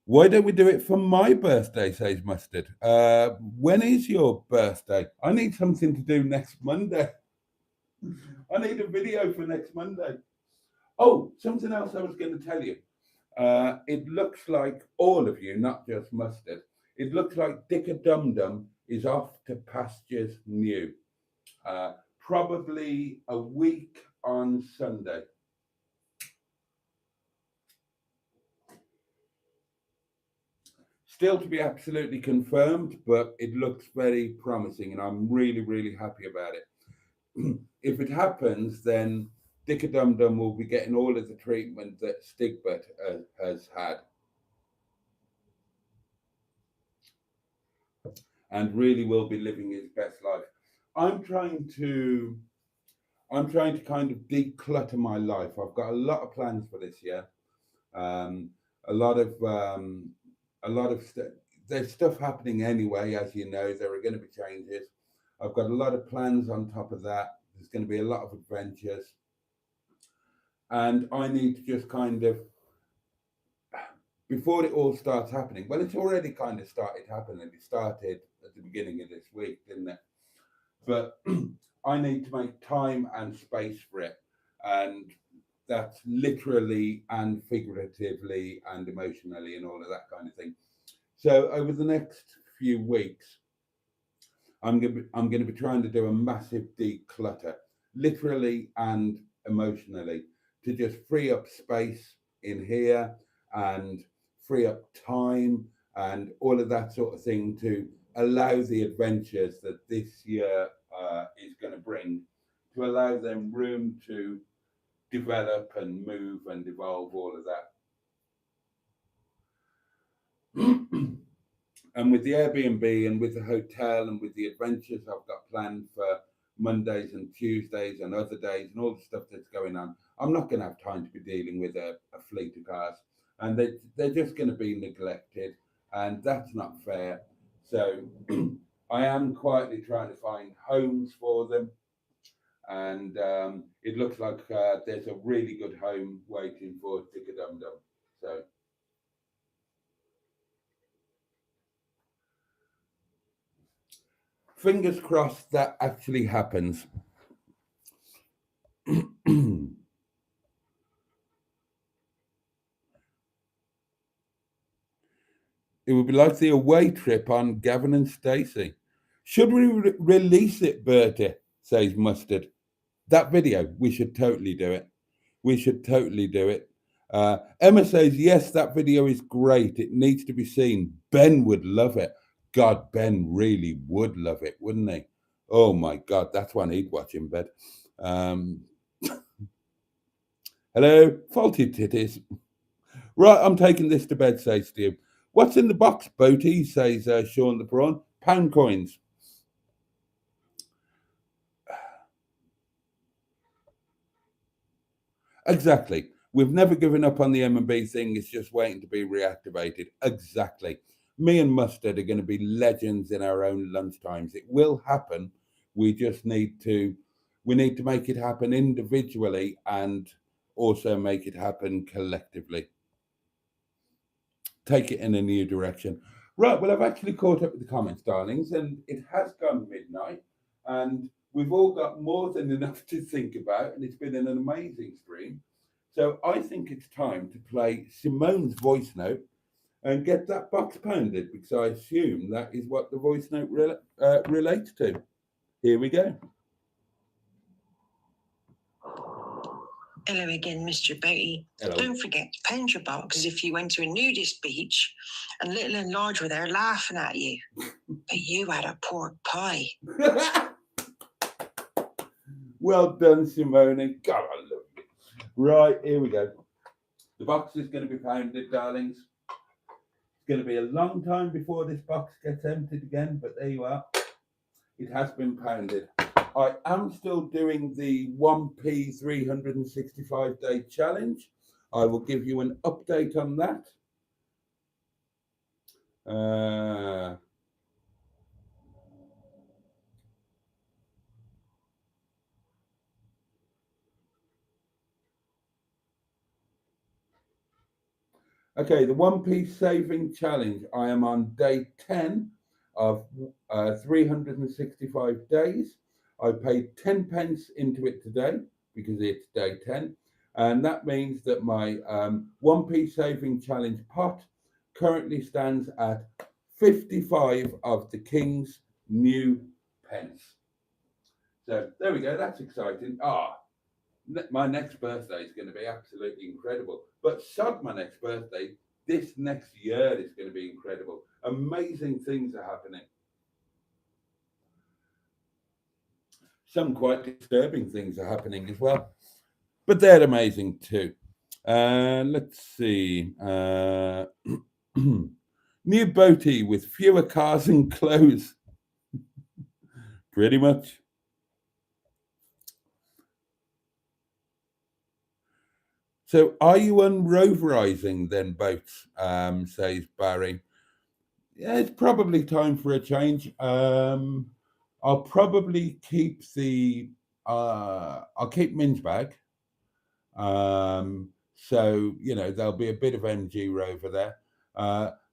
Why don't we do it for my birthday, says Mustard. When is your birthday? I need something to do next Monday. I need a video for next Monday. Oh, something else I was going to tell you. It looks like all of you, not just Mustard, it looks like Dicker Dum Dum is off to pastures new. Probably a week on Sunday. Still to be absolutely confirmed, but it looks very promising and I'm really, really happy about it. If it happens, then Dicker Dum Dum will be getting all of the treatment that Stigbert has had. And really will be living his best life. I'm trying to kind of declutter my life. I've got a lot of plans for this year. A lot of there's stuff happening anyway, as you know. There are going to be changes. I've got a lot of plans on top of that. There's going to be a lot of adventures, and I need to just kind of, before it all starts happening. Well, it's already kind of started happening. It started at the beginning of this week, didn't it? But I need to make time and space for it, and that's literally and figuratively and emotionally and all of that kind of thing. So over the next few weeks, I'm going to be trying to do a massive declutter, literally and emotionally, to just free up space in here and free up time and all of that sort of thing to allow the adventures that this year is going to bring, to allow them room to develop and move and evolve, all of that. And with the Airbnb and with the hotel and with the adventures I've got planned for Mondays and Tuesdays and other days and all the stuff that's going on, I'm not going to have time to be dealing with a fleet of cars, and they're just going to be neglected, and that's not fair. So I am quietly trying to find homes for them, and it looks like there's a really good home waiting for Dicker Dum Dum. So fingers crossed that actually happens. It would be like the away trip on Gavin and Stacey. Should we release it, Bertie? Says Mustard. That video, we should totally do it. We should totally do it. Emma says, yes, that video is great. It needs to be seen. Ben would love it. God, Ben really would love it, wouldn't he? Oh my God, that's one he'd watch in bed. Hello, faulty titties. Right, I'm taking this to bed, says Steve. What's in the box, Boaty? Says Sean the Prawn. Pound coins. Exactly. We've never given up on the M&B thing. It's just waiting to be reactivated. Exactly. Me and Mustard are going to be legends in our own lunchtimes. It will happen. We just need to make it happen individually and also make it happen collectively. Take it in a new direction. Right, well, I've actually caught up with the comments, darlings, and it has gone midnight, and we've all got more than enough to think about, and it's been an amazing stream. So I think it's time to play Simone's voice note and get that box pounded, because I assume that is what the voice note relates to. Here we go. Hello again, Mr. Boaty. Hello. Don't forget to pound your box if you went to a nudist beach and Little and Large were there laughing at you. But you had a pork pie. Well done, Simone. God, I love you. Right, here we go. The box is going to be pounded, darlings. It's going to be a long time before this box gets emptied again, but there you are. It has been pounded. I am still doing the 1p 365-day challenge. I will give you an update on that. Okay, the 1p saving challenge. I am on day 10 of 365 days. I paid 10 pence into it today because it's day 10. And that means that my 1p saving challenge pot currently stands at 55 of the King's new pence. So there we go. That's exciting. My next birthday is going to be absolutely incredible. But sod my next birthday, this next year is going to be incredible. Amazing things are happening. Some quite disturbing things are happening as well. But they're amazing too. Let's see. New Boaty with fewer cars and clothes. Pretty much. So are you unroverizing then, Boats? Says Barry. Yeah, it's probably time for a change. I'll probably keep I'll keep Minge Bag. So, you know, there'll be a bit of MG Rover there.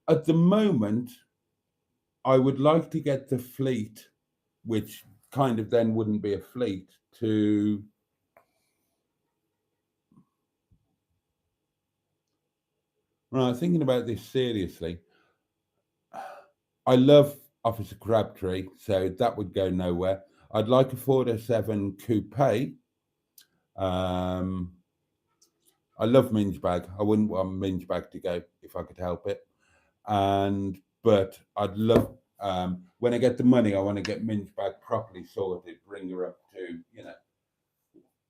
At the moment, I would like to get the fleet, which kind of then wouldn't be a fleet, to right, thinking about this seriously. I love Officer Crabtree, so that would go nowhere. I'd like a 407 coupe. I love Minge Bag. I wouldn't want Minge Bag to go if I could help it. But I'd love when I get the money, I want to get Minge Bag properly sorted, bring her up to, you know,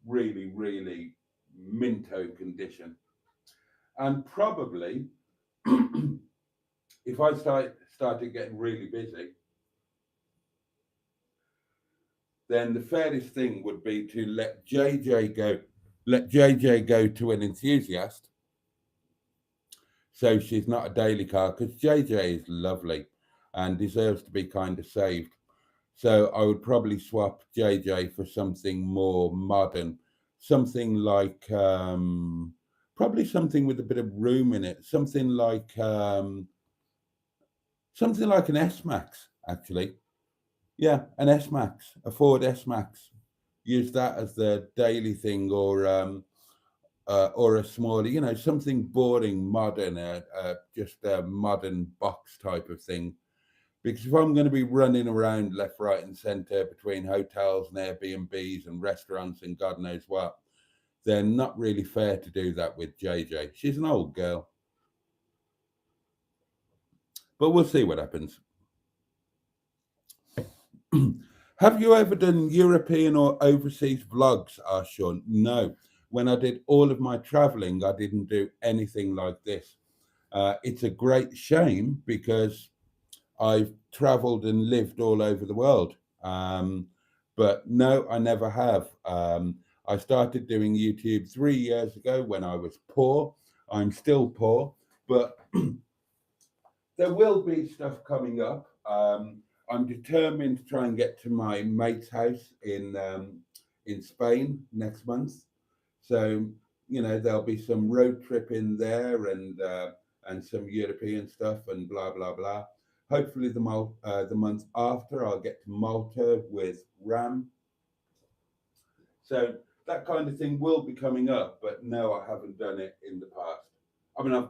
really, really minto condition. And probably if I started getting really busy, then the fairest thing would be to let JJ go to an enthusiast, so she's not a daily car, because JJ is lovely and deserves to be kind of saved. So I would probably swap JJ for something more modern, something like probably something with a bit of room in it, something like an S-Max, actually. Yeah, an S-Max, a Ford S-Max. use that as their daily thing, or a smaller, something boring, modern, just a modern box type of thing. Because if I'm going to be running around left, right, and centre between hotels and Airbnbs and restaurants and God knows what, then not really fair to do that with JJ. She's an old girl. But we'll see what happens. Have you ever done European or overseas vlogs, asked Sean? No. When I did all of my traveling, I didn't do anything like this. It's a great shame because I've traveled and lived all over the world. But no, I never have. I started doing YouTube 3 years ago when I was poor. I'm still poor, but there will be stuff coming up. I'm determined to try and get to my mate's house in Spain next month. So, there'll be some road trip in there and some European stuff and blah, blah, blah. Hopefully the month after, I'll get to Malta with Ram. So that kind of thing will be coming up, but no, I haven't done it in the past. I mean,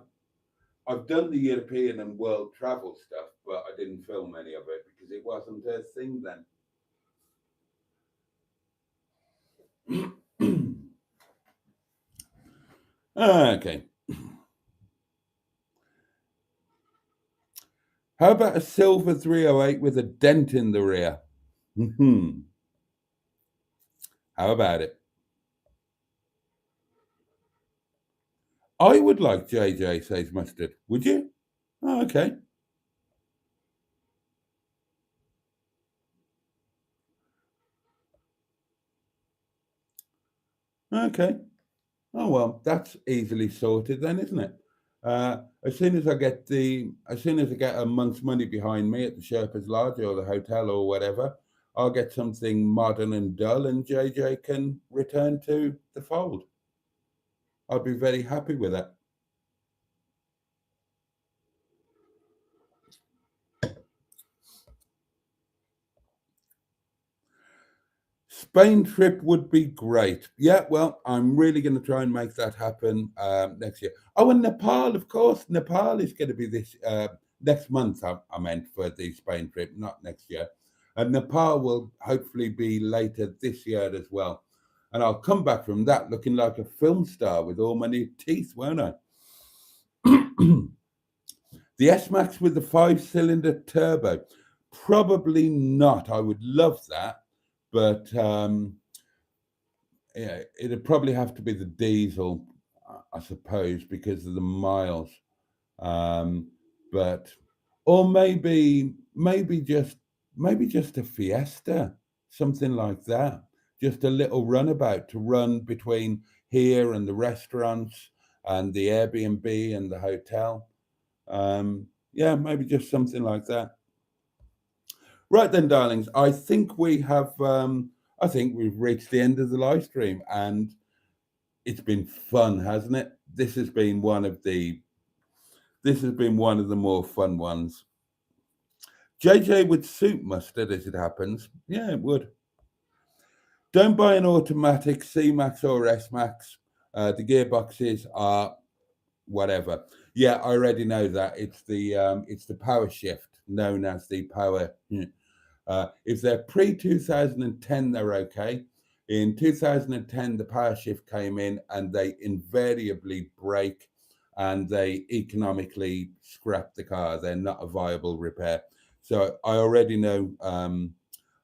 I've done the European and world travel stuff, but I didn't film any of it because it wasn't a thing then. Okay. How about a silver 308 with a dent in the rear? How about it? I would like JJ, says Mustard. Would you? Oh, okay. Okay. Oh well, that's easily sorted then, isn't it? As soon as I get a month's money behind me at the Sherpa's Lodge or the hotel or whatever, I'll get something modern and dull, and JJ can return to the fold. I'll be very happy with that. Spain trip would be great. Yeah, well, I'm really going to try and make that happen next year. Oh, and Nepal, of course. Nepal is going to be this next month. I meant for the Spain trip, not next year. And Nepal will hopefully be later this year as well. And I'll come back from that looking like a film star with all my new teeth, won't I? The S-Max with the 5-cylinder turbo. Probably not. I would love that. But yeah, it'd probably have to be the diesel, I suppose, because of the miles. But or maybe just a Fiesta, something like that. Just a little runabout to run between here and the restaurants and the Airbnb and the hotel. Yeah, maybe just something like that. Right then, darlings, I think we've reached the end of the live stream, and it's been fun, hasn't it? This has been one of the more fun ones. JJ would suit Mustard, as it happens. Yeah, it would. Don't buy an automatic C-Max or S-Max. The gearboxes are whatever. Yeah, I already know that. It's the power shift known as the power. If they're pre-2010, they're okay. In 2010, the power shift came in and they invariably break and they economically scrap the car. They're not a viable repair. So I already know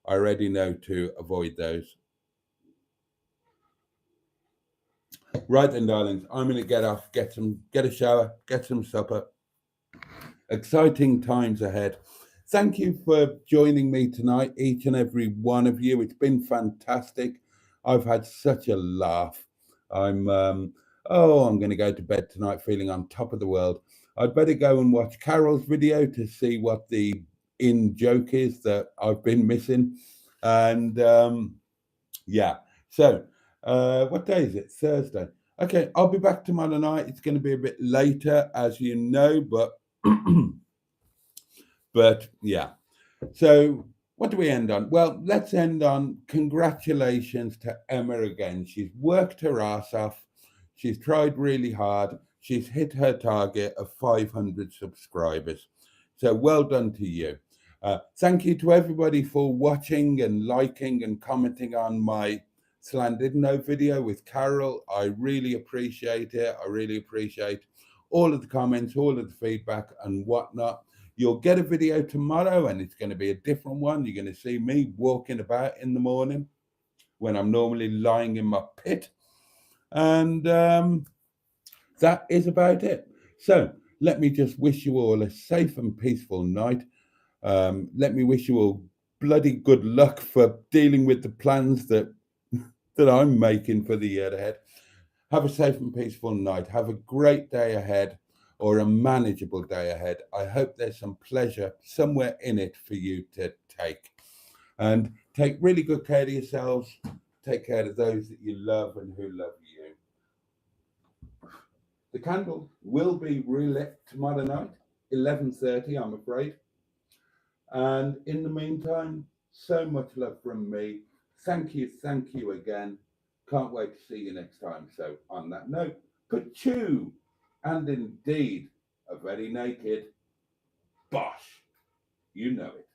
to avoid those. Right then, darlings, I'm going to get off, get a shower, get some supper. Exciting times ahead. Thank you for joining me tonight, each and every one of you. It's been fantastic. I've had such a laugh. I'm going to go to bed tonight feeling on top of the world. I'd better go and watch Carol's video to see what the in joke is that I've been missing. And yeah, so what day is it? Thursday. Okay, I'll be back tomorrow night. It's going to be a bit later, as you know, but but yeah. So what do we end on? Well, let's end on congratulations to Emma again. She's worked her ass off. She's tried really hard. She's hit her target of 500 subscribers. So well done to you. Thank you to everybody for watching and liking and commenting on my Slandidno video with Carol. I really appreciate it. I really appreciate all of the comments, all of the feedback and whatnot. You'll get a video tomorrow and it's going to be a different one. You're going to see me walking about in the morning when I'm normally lying in my pit. And that is about it. So let me just wish you all a safe and peaceful night. Let me wish you all bloody good luck for dealing with the plans that I'm making for the year ahead. Have a safe and peaceful night. Have a great day ahead, or a manageable day ahead. I hope there's some pleasure somewhere in it for you to take. And take really good care of yourselves. Take care of those that you love and who love you. The candle will be relit tomorrow night, 11:30, I'm afraid. And in the meantime, so much love from me. Thank you again. Can't wait to see you next time. So on that note, Pachu, and indeed a very naked bosh. You know it.